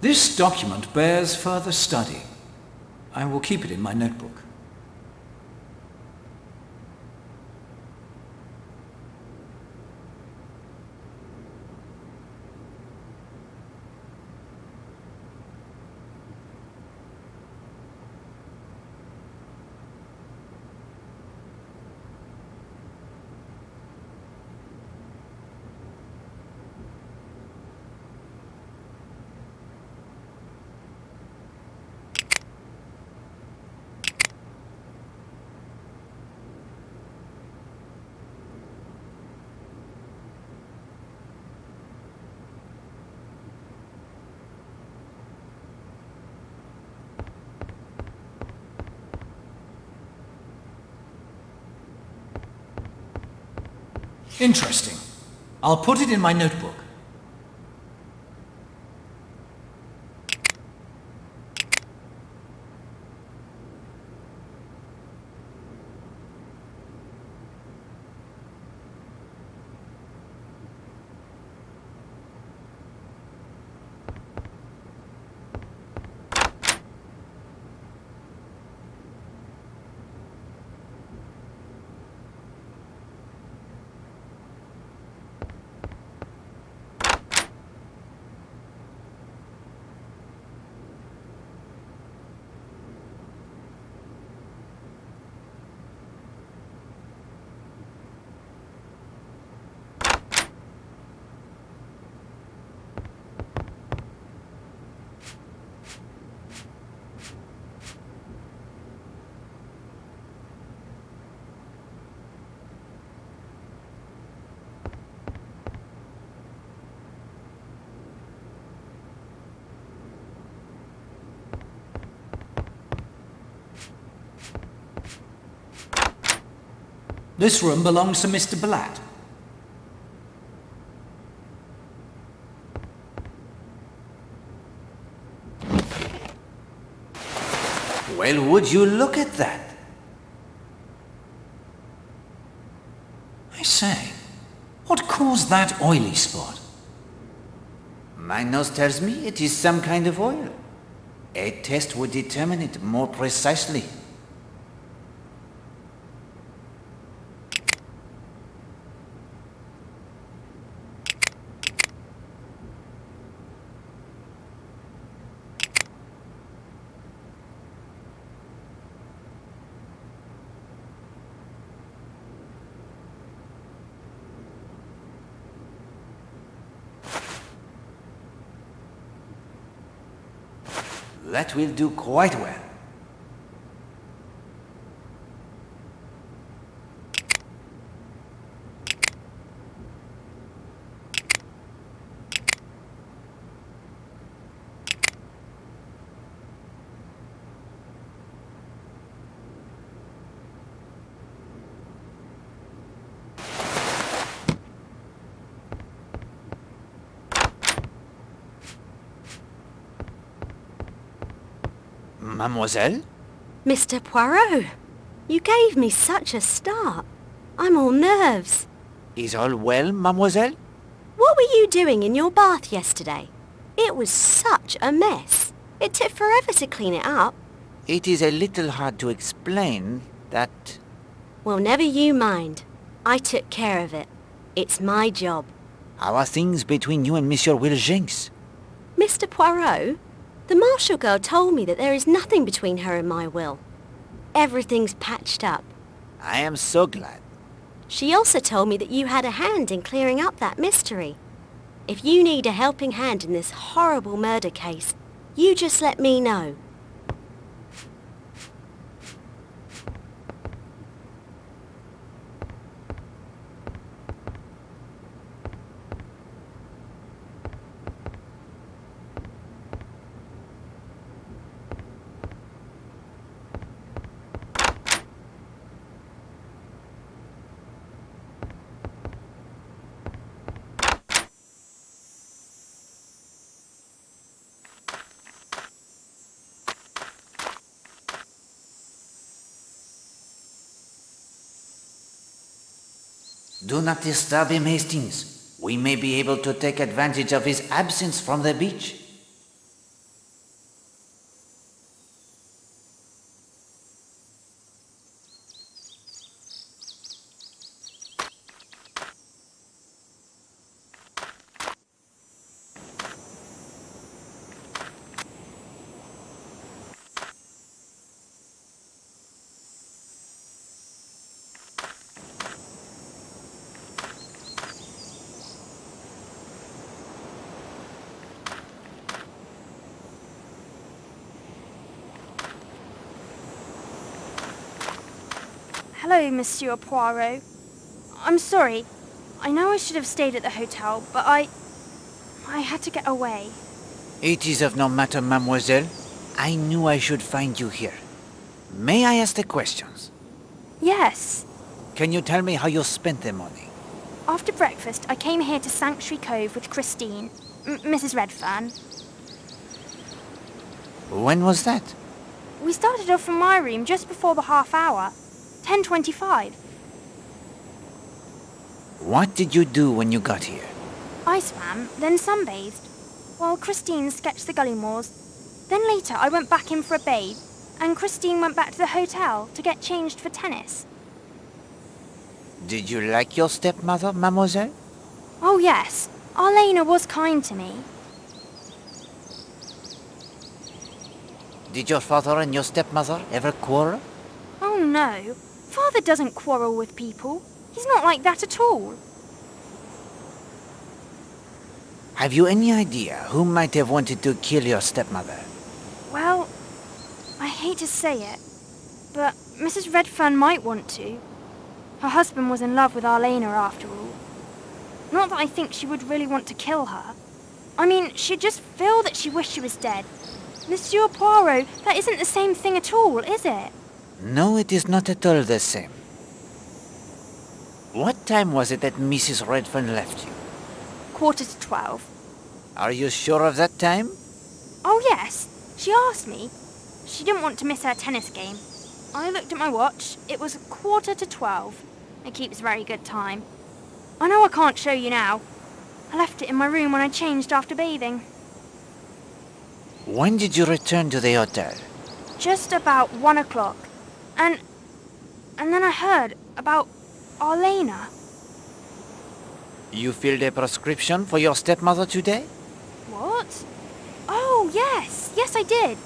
This document bears further study. I will keep it in my notebook. Interesting. I'll put it in my notebook. This room belongs to Mr. Blatt. Well, would you look at that? I say, what caused that oily spot? My nose tells me it is some kind of oil. A test would determine it more precisely. That will do quite well. Mademoiselle? Mr. Poirot, you gave me such a start. I'm all nerves. Is all well, mademoiselle? What were you doing in your bath yesterday? It was such a mess. It took forever to clean it up. It is a little hard to explain that... Well, never you mind. I took care of it. It's my job. How are things between you and Monsieur Will Jenks? Mr. Poirot, the Marshall girl told me that there is nothing between her and my will. Everything's patched up. I am so glad. She also told me that you had a hand in clearing up that mystery. If you need a helping hand in this horrible murder case, you just let me know. Do not disturb him, Hastings. We may be able to take advantage of his absence from the beach. Hello, Monsieur Poirot. I'm sorry. I know I should have stayed at the hotel, but I had to get away. It is of no matter, mademoiselle. I knew I should find you here. May I ask the questions? Yes. Can you tell me how you spent the morning? After breakfast, I came here to Sanctuary Cove with Christine, Mrs. Redfern. When was that? We started off from my room just before the half hour, 10:25. What did you do when you got here? I swam, then sunbathed, while Christine sketched the gully moors. Then later I went back in for a bathe, and Christine went back to the hotel to get changed for tennis. Did you like your stepmother, mademoiselle? Oh yes, Arlena was kind to me. Did your father and your stepmother ever quarrel? Oh no, Father doesn't quarrel with people. He's not like that at all. Have you any idea who might have wanted to kill your stepmother? Well, I hate to say it, but Mrs. Redfern might want to. Her husband was in love with Arlena after all. Not that I think she would really want to kill her. I mean, she'd just feel that she wished she was dead. Monsieur Poirot, that isn't the same thing at all, is it? No, it is not at all the same. What time was it that Mrs. Redfern left you? 11:45. Are you sure of that time? Oh yes, she asked me. She didn't want to miss her tennis game. I looked at my watch. It was 11:45. It keeps very good time. I know I can't show you now. I left it in my room when I changed after bathing. When did you return to the hotel? Just about 1 o'clock. And then I heard about Arlena. You filled a prescription for your stepmother today? What? Oh, yes. Yes, I did.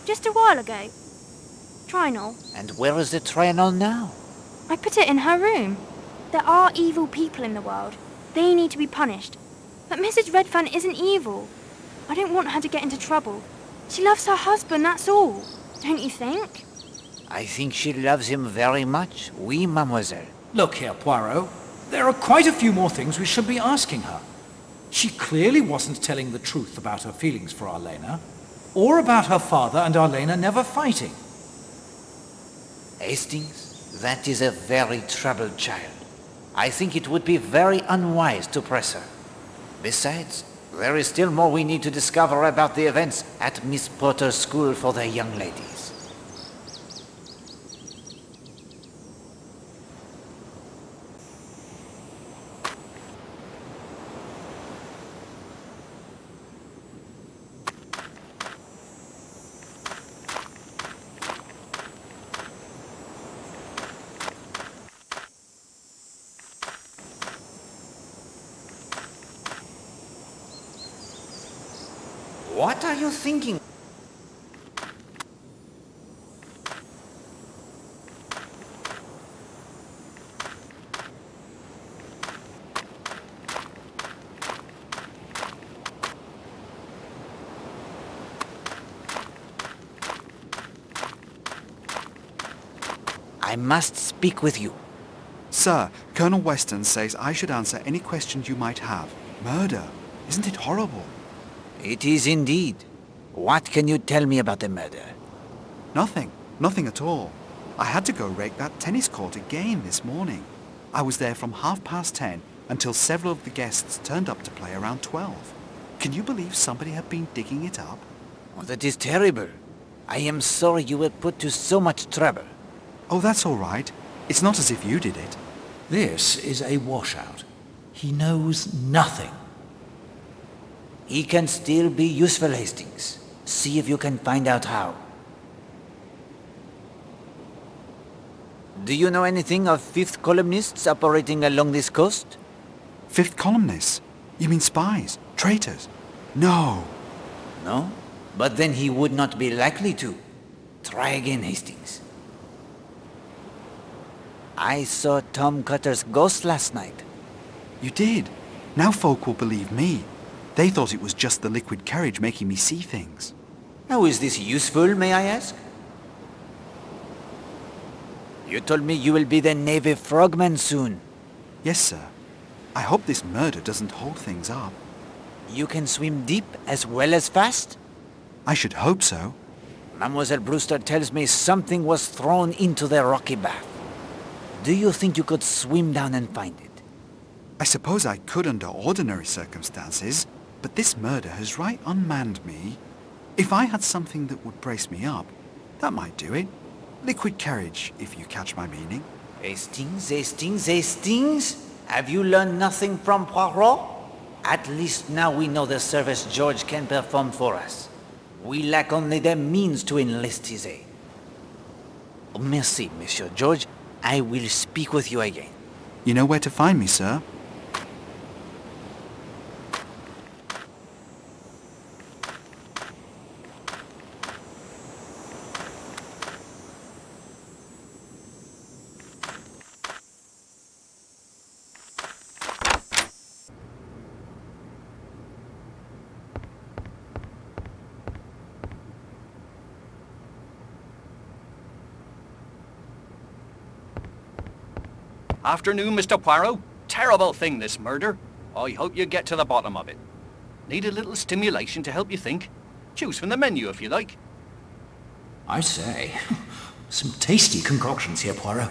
Just a while ago. Trinol. And where is the Trinol now? I put it in her room. There are evil people in the world. They need to be punished. But Mrs. Redfern isn't evil. I don't want her to get into trouble. She loves her husband, that's all. Don't you think? I think she loves him very much. Oui, mademoiselle. Look here, Poirot. There are quite a few more things we should be asking her. She clearly wasn't telling the truth about her feelings for Arlena, or about her father and Arlena never fighting. Hastings, that is a very troubled child. I think it would be very unwise to press her. Besides, there is still more we need to discover about the events at Miss Potter's school for the young ladies. What are you thinking? I must speak with you. Sir, Colonel Weston says I should answer any questions you might have. Murder. Isn't it horrible? It is indeed. What can you tell me about the murder? Nothing. Nothing at all. I had to go rake that tennis court again this morning. I was there from 10:30 until several of the guests turned up to play around 12. Can you believe somebody had been digging it up? Oh, that is terrible. I am sorry you were put to so much trouble. Oh, that's all right. It's not as if you did it. This is a washout. He knows nothing. He can still be useful, Hastings. See if you can find out how. Do you know anything of fifth columnists operating along this coast? Fifth columnists? You mean spies? Traitors? No. No? But then he would not be likely to. Try again, Hastings. I saw Tom Cutter's ghost last night. You did? Now folk will believe me. They thought it was just the liquid courage making me see things. Now, is this useful, may I ask? You told me you will be the Navy frogman soon. Yes, sir. I hope this murder doesn't hold things up. You can swim deep as well as fast? I should hope so. Mademoiselle Brewster tells me something was thrown into the rocky bath. Do you think you could swim down and find it? I suppose I could under ordinary circumstances, but this murder has right unmanned me. If I had something that would brace me up, that might do it. Liquid courage, if you catch my meaning. Hastings, Hastings, Hastings? Have you learned nothing from Poirot? At least now we know the service George can perform for us. We lack only the means to enlist his aid. Merci, Monsieur George. I will speak with you again. You know where to find me, sir. Afternoon, Mr. Poirot. Terrible thing, this murder. I hope you get to the bottom of it. Need a little stimulation to help you think? Choose from the menu if you like. I say, some tasty concoctions here, Poirot.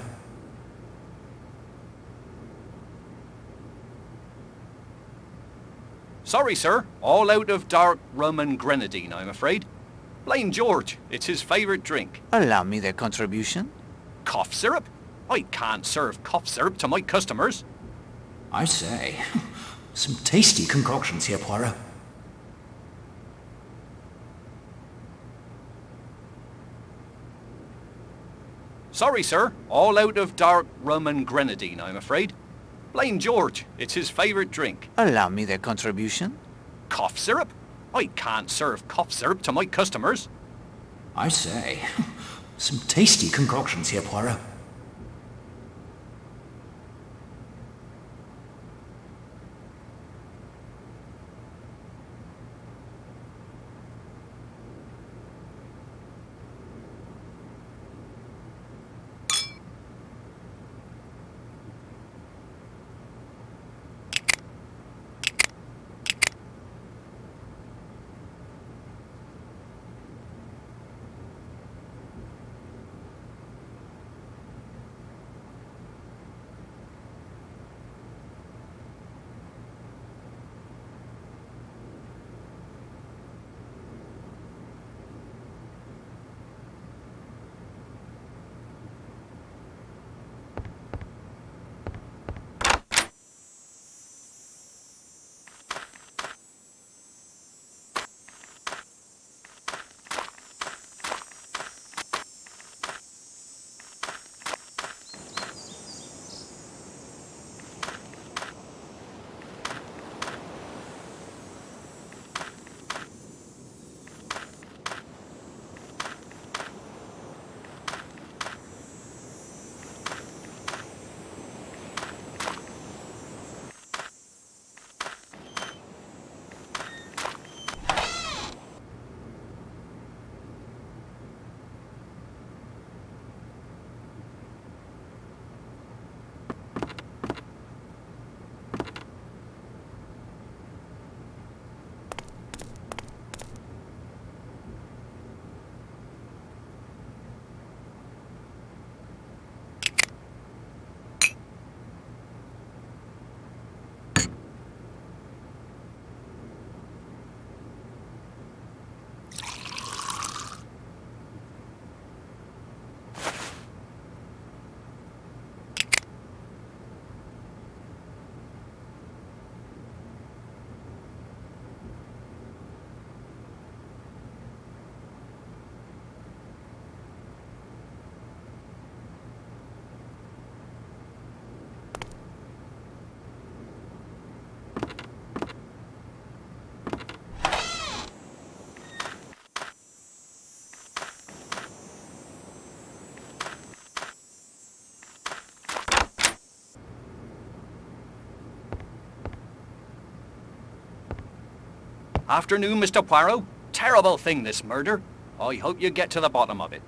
Sorry, sir. All out of dark rum and grenadine, I'm afraid. Blame George. It's his favourite drink. Allow me the contribution. Cough syrup? I can't serve cough syrup to my customers. I say, some tasty concoctions here, Poirot. Sorry, sir. All out of dark rum and grenadine, I'm afraid. Blame George. It's his favourite drink. Allow me the contribution. Cough syrup? I can't serve cough syrup to my customers. I say, some tasty concoctions here, Poirot. Afternoon, Mr. Poirot. Terrible thing, this murder. I hope you get to the bottom of it.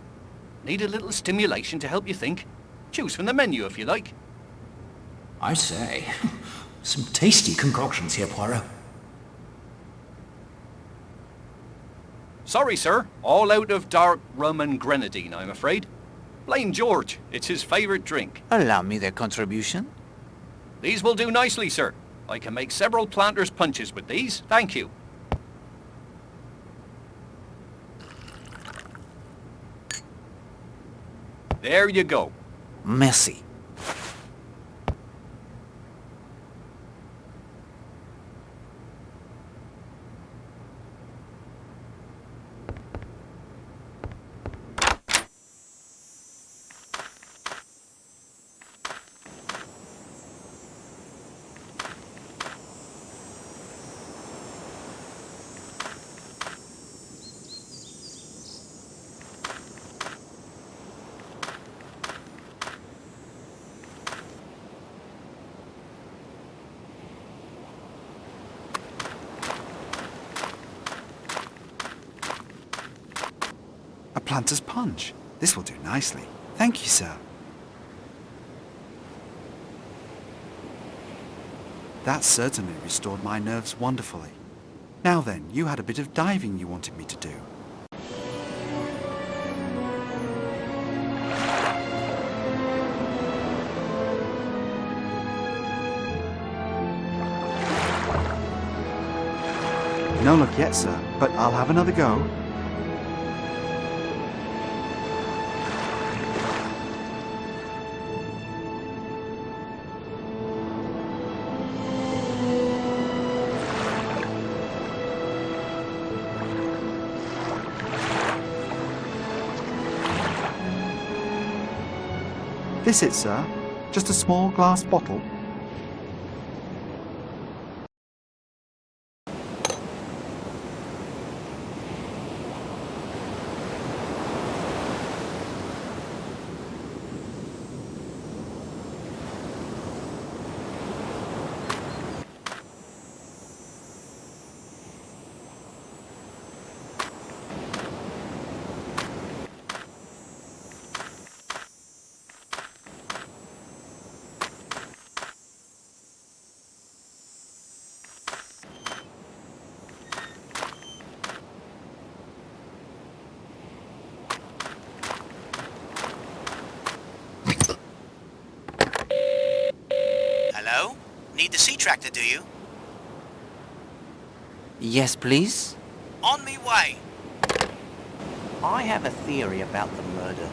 Need a little stimulation to help you think? Choose from the menu if you like. I say, some tasty concoctions here, Poirot. Sorry, sir. All out of dark rum and grenadine, I'm afraid. Blame George. It's his favourite drink. Allow me the contribution. These will do nicely, sir. I can make several planters' punches with these. Thank you. There you go. Merci. A planter's punch. This will do nicely. Thank you, sir. That certainly restored my nerves wonderfully. Now then, you had a bit of diving you wanted me to do. No luck yet, sir, but I'll have another go. This it, sir. Just a small glass bottle. Hello? Need the sea tractor, do you? Yes, please. On me way. I have a theory about the murder.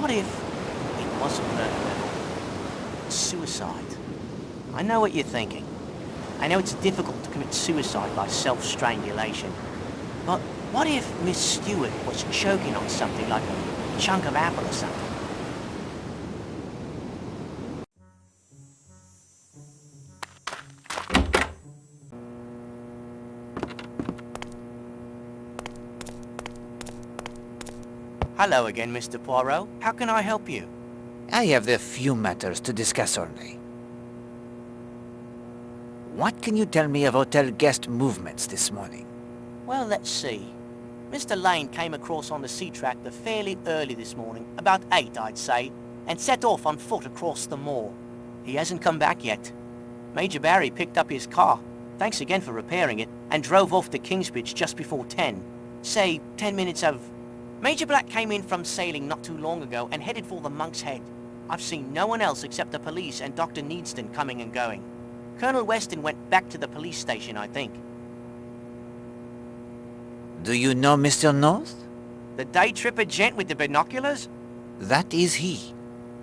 What if it wasn't murder at all? Suicide. I know what you're thinking. I know it's difficult to commit suicide by self-strangulation. But what if Miss Stewart was choking on something like a chunk of apple or something? Hello again, Mr. Poirot. How can I help you? I have a few matters to discuss only. What can you tell me of hotel guest movements this morning? Well, let's see. Mr. Lane came across on the sea tractor fairly early this morning, about 8, I'd say, and set off on foot across the moor. He hasn't come back yet. Major Barry picked up his car, thanks again for repairing it, and drove off to Kingsbridge just before 10. Say, 10 minutes of... Major Black came in from sailing not too long ago and headed for the Monk's Head. I've seen no one else except the police and Dr. Needston coming and going. Colonel Weston went back to the police station, I think. Do you know Mr. North? The day tripper gent with the binoculars? That is he.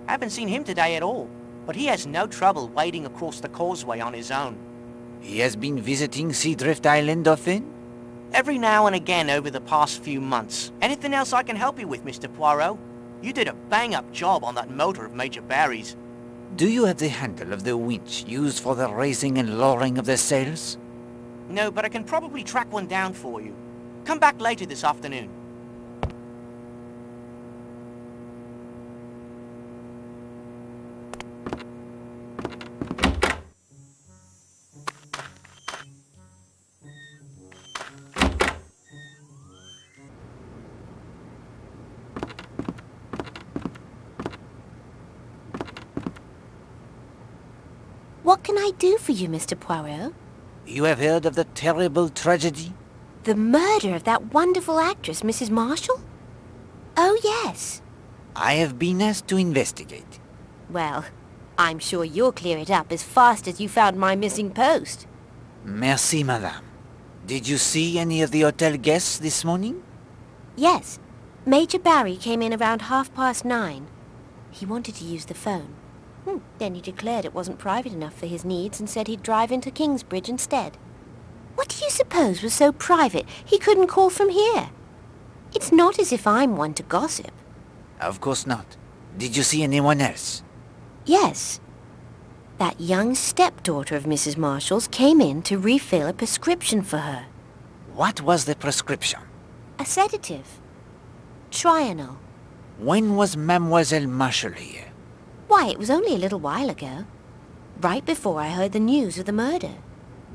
Haven't seen him today at all, but he has no trouble wading across the causeway on his own. He has been visiting Seadrift Island often? Every now and again over the past few months. Anything else I can help you with, Mr. Poirot? You did a bang-up job on that motor of Major Barry's. Do you have the handle of the winch used for the raising and lowering of the sails? No, but I can probably track one down for you. Come back later this afternoon. What can I do for you, Mr. Poirot? You have heard of the terrible tragedy? The murder of that wonderful actress, Mrs. Marshall? Oh, yes. I have been asked to investigate. Well, I'm sure you'll clear it up as fast as you found my missing post. Merci, madame. Did you see any of the hotel guests this morning? Yes. Major Barry came in around 9:30. He wanted to use the phone. Then he declared it wasn't private enough for his needs and said he'd drive into Kingsbridge instead. What do you suppose was so private he couldn't call from here? It's not as if I'm one to gossip. Of course not. Did you see anyone else? Yes. That young stepdaughter of Mrs. Marshall's came in to refill a prescription for her. What was the prescription? A sedative. Trianol. When was Mademoiselle Marshall here? Why, it was only a little while ago. Right before I heard the news of the murder.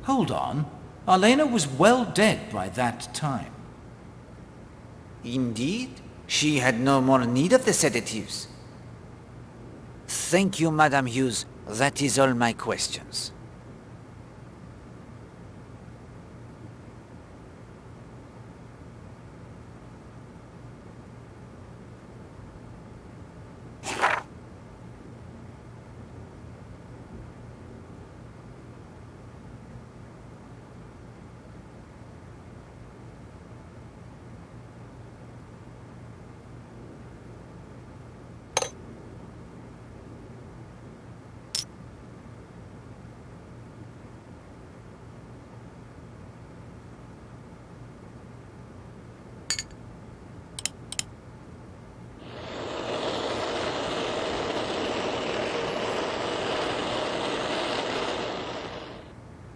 Hold on. Elena was well dead by that time. Indeed. She had no more need of the sedatives. Thank you, Madame Hughes. That is all my questions.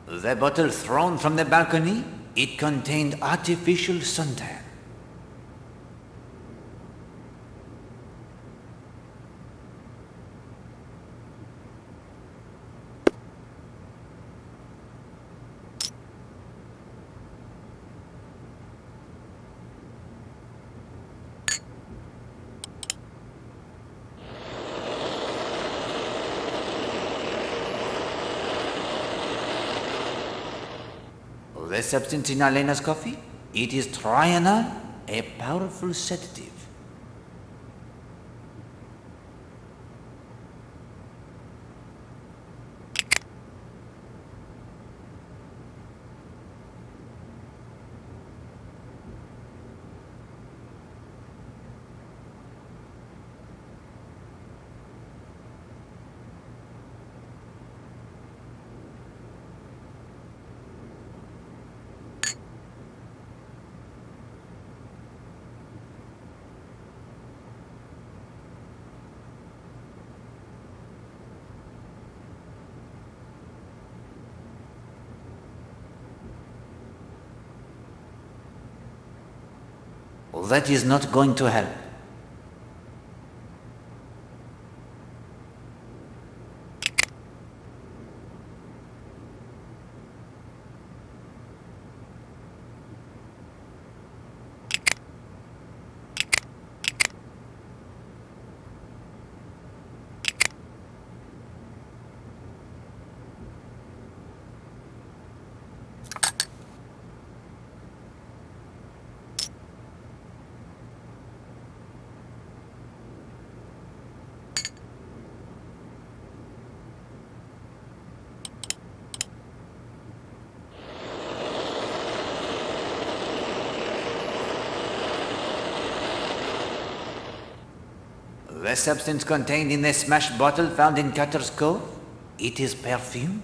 The bottle thrown from the balcony, it contained artificial suntan. The substance in Elena's coffee? It is Trianol, a powerful sedative. That is not going to help. The substance contained in the smashed bottle found in Cutter's Cove? It is perfume?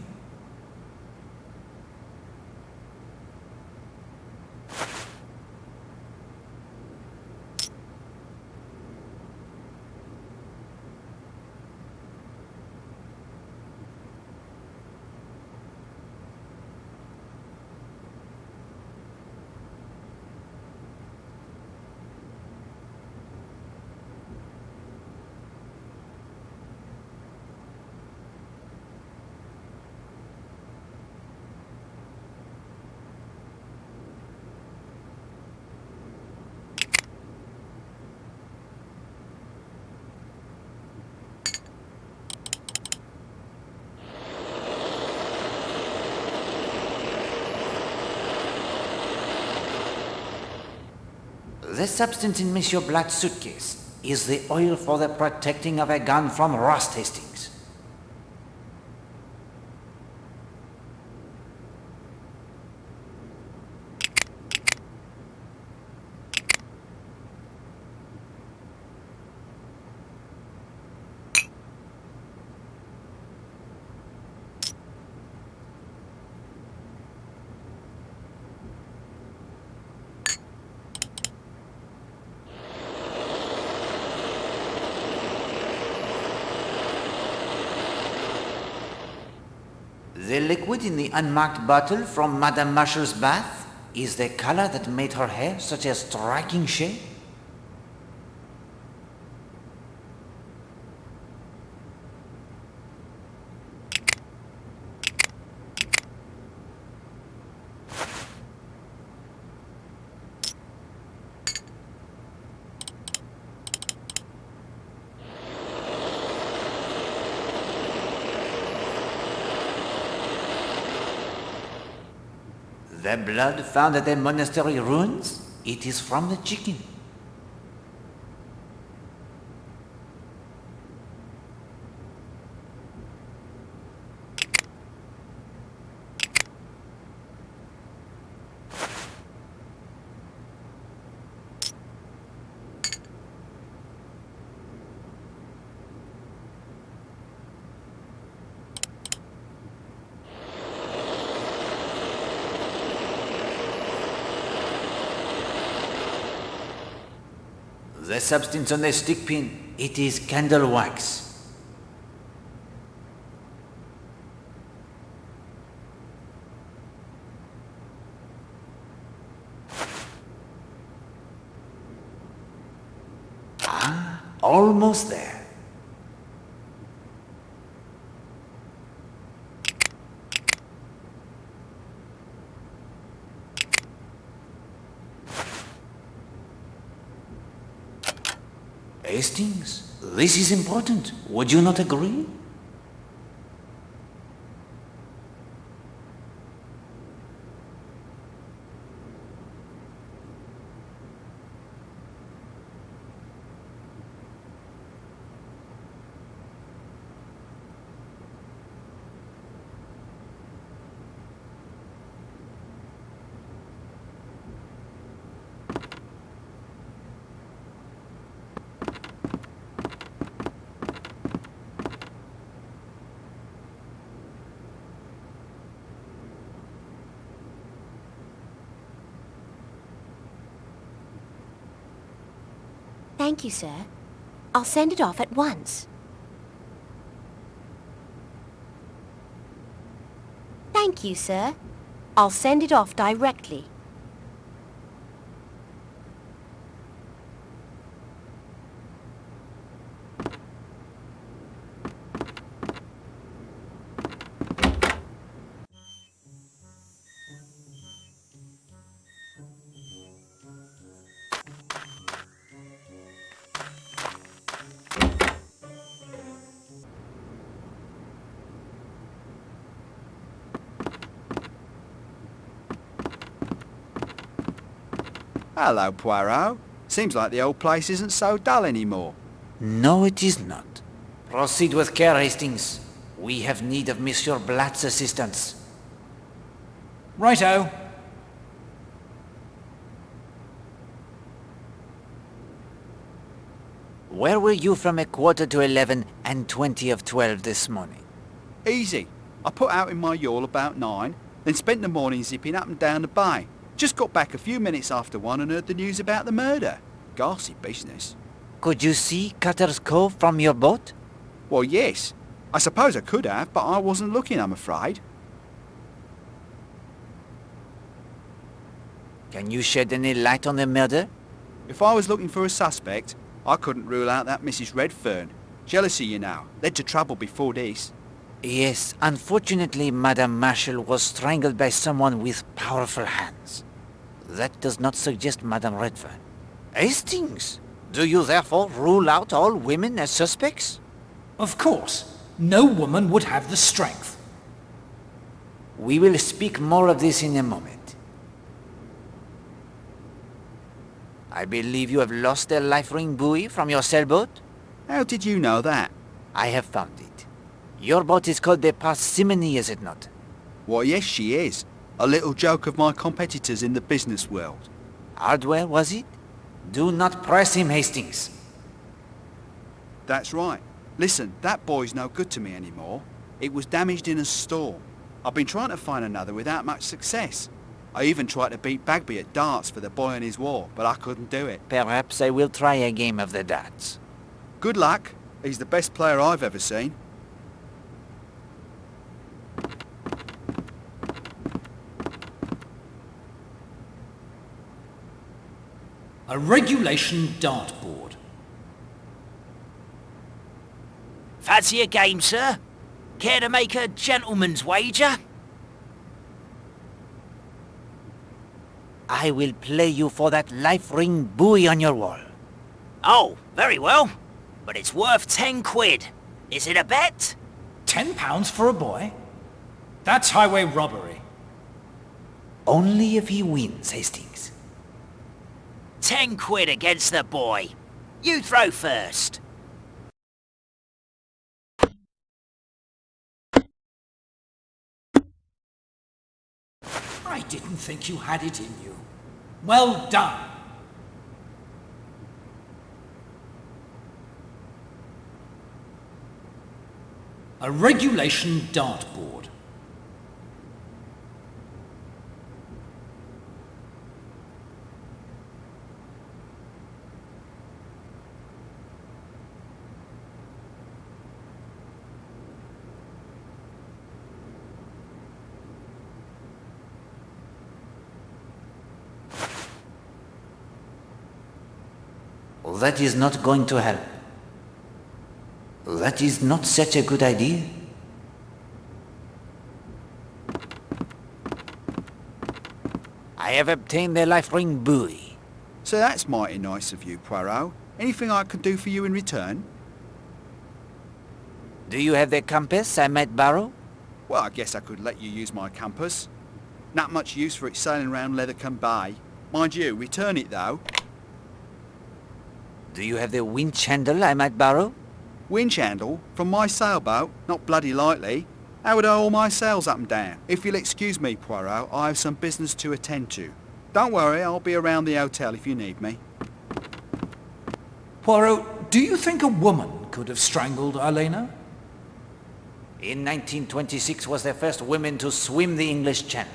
The substance in Monsieur Blatt's suitcase is the oil for the protecting of a gun from rust, Hastings. The liquid in the unmarked bottle from Madame Marshall's bath is the color that made her hair such a striking shade. The blood found at the monastery ruins, it is from the chicken. The substance on the stick pin, it is candle wax. Ah, almost there. Hastings, this is important. Would you not agree? Thank you, sir. I'll send it off at once. Thank you, sir. I'll send it off directly. Hello, Poirot. Seems like the old place isn't so dull anymore. No, it is not. Proceed with care, Hastings. We have need of Monsieur Blatt's assistance. Righto. Where were you from 11:15 and 12:20 this morning? Easy. I put out in my yawl about 9, then spent the morning zipping up and down the bay. Just got back a few minutes after 1 and heard the news about the murder. Ghastly business. Could you see Cutter's Cove from your boat? Well, yes. I suppose I could have, but I wasn't looking, I'm afraid. Can you shed any light on the murder? If I was looking for a suspect, I couldn't rule out that Mrs. Redfern. Jealousy, you know, led to trouble before this. Yes, unfortunately, Madame Marshall was strangled by someone with powerful hands. That does not suggest Madame Redfern. Hastings, do you therefore rule out all women as suspects? Of course. No woman would have the strength. We will speak more of this in a moment. I believe you have lost the life ring buoy from your sailboat? How did you know that? I have found it. Your boat is called the Parsimony, is it not? Why, yes, she is. A little joke of my competitors in the business world. Hardware, was it? Do not press him, Hastings. That's right. Listen, that buoy's no good to me anymore. It was damaged in a storm. I've been trying to find another without much success. I even tried to beat Bagby at darts for the boy and his war, but I couldn't do it. Perhaps I will try a game of the darts. Good luck. He's the best player I've ever seen. A regulation dartboard. Fancy a game, sir? Care to make a gentleman's wager? I will play you for that life ring buoy on your wall. Oh, very well. But it's worth 10 quid. Is it a bet? £10 for a boy? That's highway robbery. Only if he wins, Hastings. 10 quid against the boy. You throw first. I didn't think you had it in you. Well done. A regulation dartboard. That is not going to help. That is not such a good idea. I have obtained the life ring buoy. So that's mighty nice of you, Poirot. Anything I can do for you in return? Do you have the compass I might borrow? Well, I guess I could let you use my compass. Not much use for it sailing round Leathercombe Bay. Mind you, return it though. Do you have the winch handle I might borrow? Winch handle? From my sailboat? Not bloody likely. How would I haul my sails up and down? If you'll excuse me, Poirot, I have some business to attend to. Don't worry, I'll be around the hotel if you need me. Poirot, do you think a woman could have strangled Elena? In 1926 was the first woman to swim the English Channel.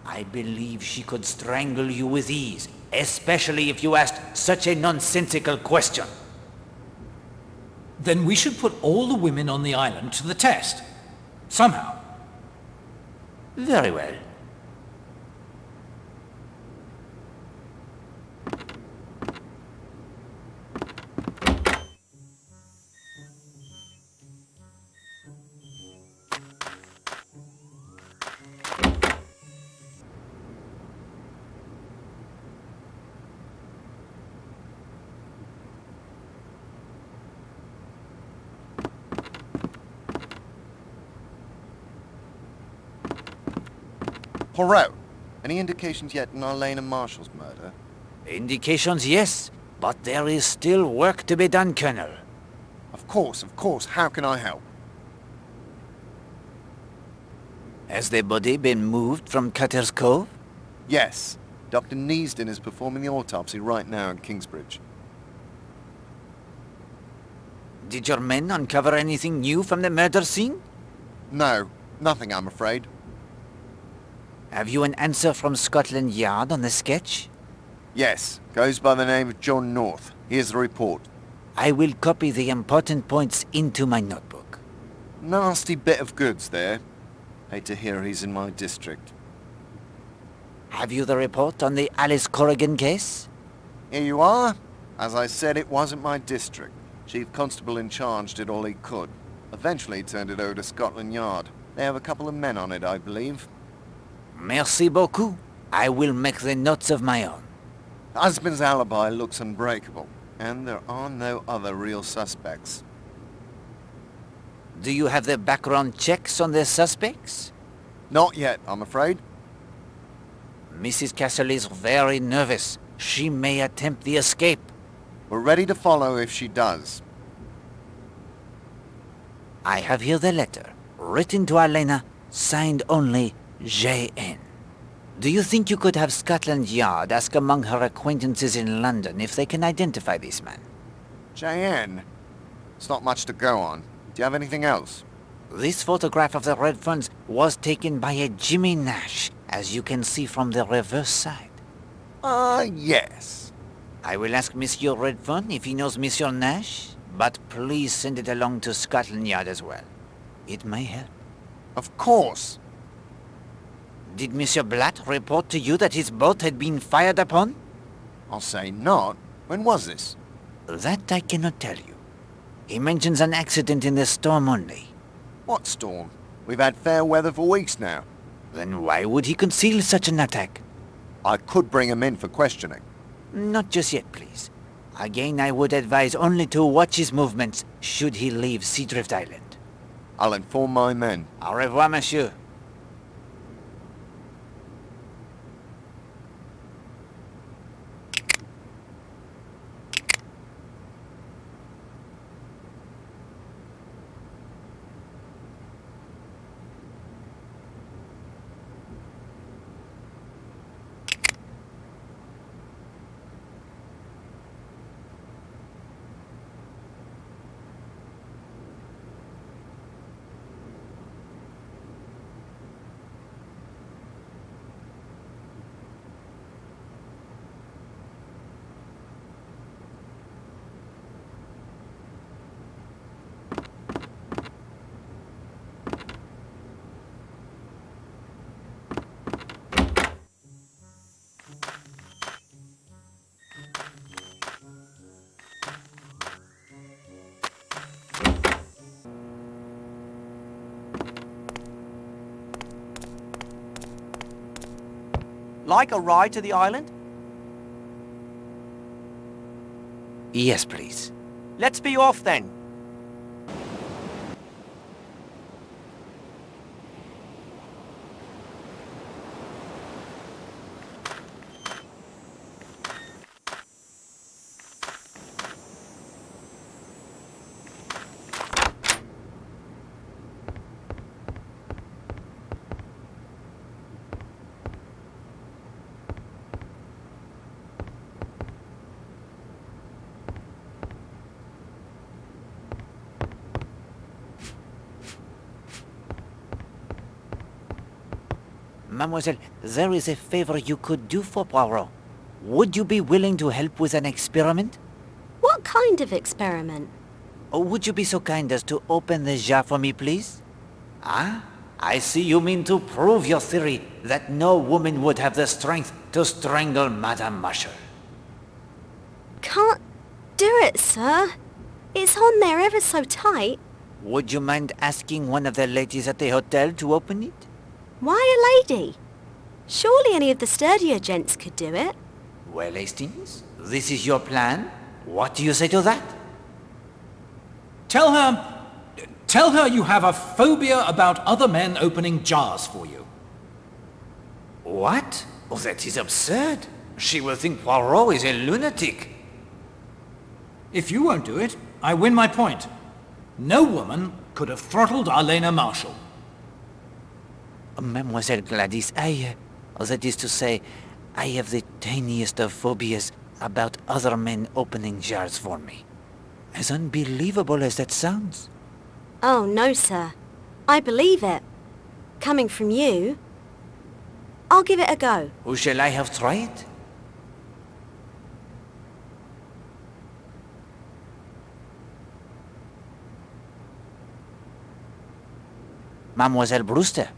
I believe she could strangle you with ease, especially if you asked such a nonsensical question. Then we should put all the women on the island to the test. Somehow. Very well. Poirot, any indications yet in Elena Marshall's murder? Indications, yes, but there is still work to be done, Colonel. Of course. How can I help? Has the body been moved from Cutter's Cove? Yes. Dr. Neasden is performing the autopsy right now in Kingsbridge. Did your men uncover anything new from the murder scene? No, nothing, I'm afraid. Have you an answer from Scotland Yard on the sketch? Yes, goes by the name of John North. Here's the report. I will copy the important points into my notebook. Nasty bit of goods there. Hate to hear he's in my district. Have you the report on the Alice Corrigan case? Here you are. As I said, it wasn't my district. Chief Constable in charge did all he could. Eventually he turned it over to Scotland Yard. They have a couple of men on it, I believe. Merci beaucoup. I will make the notes of my own. The husband's alibi looks unbreakable, and there are no other real suspects. Do you have the background checks on the suspects? Not yet, I'm afraid. Mrs. Castle is very nervous. She may attempt the escape. We're ready to follow if she does. I have here the letter, written to Alena, signed only J.N. Do you think you could have Scotland Yard ask among her acquaintances in London if they can identify this man? J.N.? It's not much to go on. Do you have anything else? This photograph of the red funds was taken by a Jimmy Nash, as you can see from the reverse side. Yes. I will ask Monsieur Redfern if he knows Monsieur Nash, but please send it along to Scotland Yard as well. It may help. Of course. Did Monsieur Blatt report to you that his boat had been fired upon? I'll say not. When was this? That I cannot tell you. He mentions an accident in the storm only. What storm? We've had fair weather for weeks now. Then why would he conceal such an attack? I could bring him in for questioning. Not just yet, please. Again, I would advise only to watch his movements should he leave Seadrift Island. I'll inform my men. Au revoir, monsieur. Like a ride to the island? Yes, please. Let's be off then. Mademoiselle, there is a favor you could do for Poirot. Would you be willing to help with an experiment? What kind of experiment? Or would you be so kind as to open the jar for me, please? Ah, I see you mean to prove your theory that no woman would have the strength to strangle Madame Marshall. Can't do it, sir. It's on there ever so tight. Would you mind asking one of the ladies at the hotel to open it? Why a lady? Surely any of the sturdier gents could do it. Well, Hastings, this is your plan. What do you say to that? Tell her you have a phobia about other men opening jars for you. What? Oh, that is absurd. She will think Poirot is a lunatic. If you won't do it, I win my point. No woman could have throttled Alena Marshall. Mademoiselle Gladys, that is to say, I have the tiniest of phobias about other men opening jars for me. As unbelievable as that sounds. Oh, no, sir. I believe it. Coming from you, I'll give it a go. Who shall I have tried? Mademoiselle Brewster.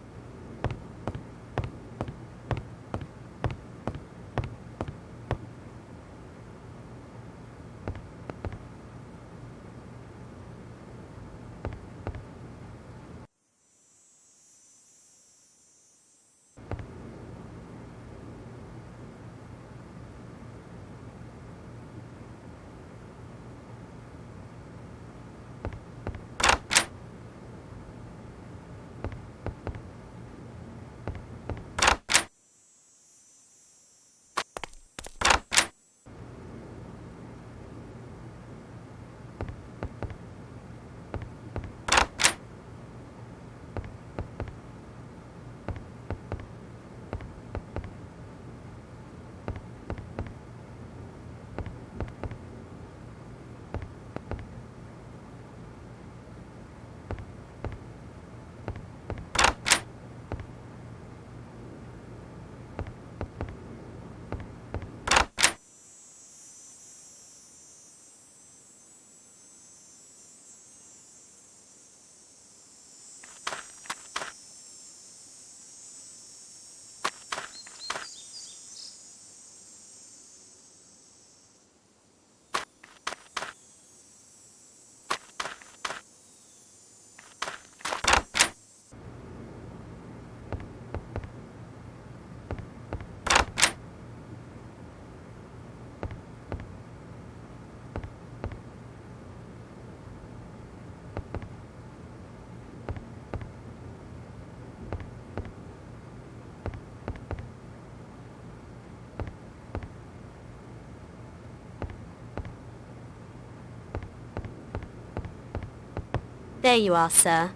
There you are, sir.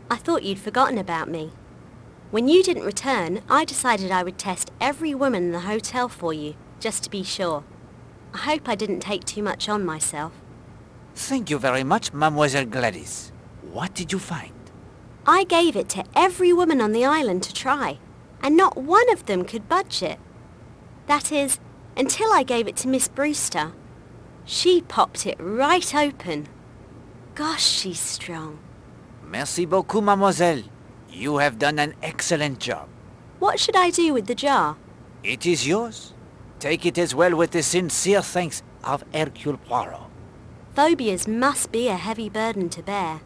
I thought you'd forgotten about me. When you didn't return, I decided I would test every woman in the hotel for you, just to be sure. I hope I didn't take too much on myself. Thank you very much, Mademoiselle Gladys. What did you find? I gave it to every woman on the island to try, and not one of them could budge it. That is, until I gave it to Miss Brewster. She popped it right open. Gosh, she's strong. Merci beaucoup, mademoiselle. You have done an excellent job. What should I do with the jar? It is yours. Take it as well with the sincere thanks of Hercule Poirot. Phobias must be a heavy burden to bear.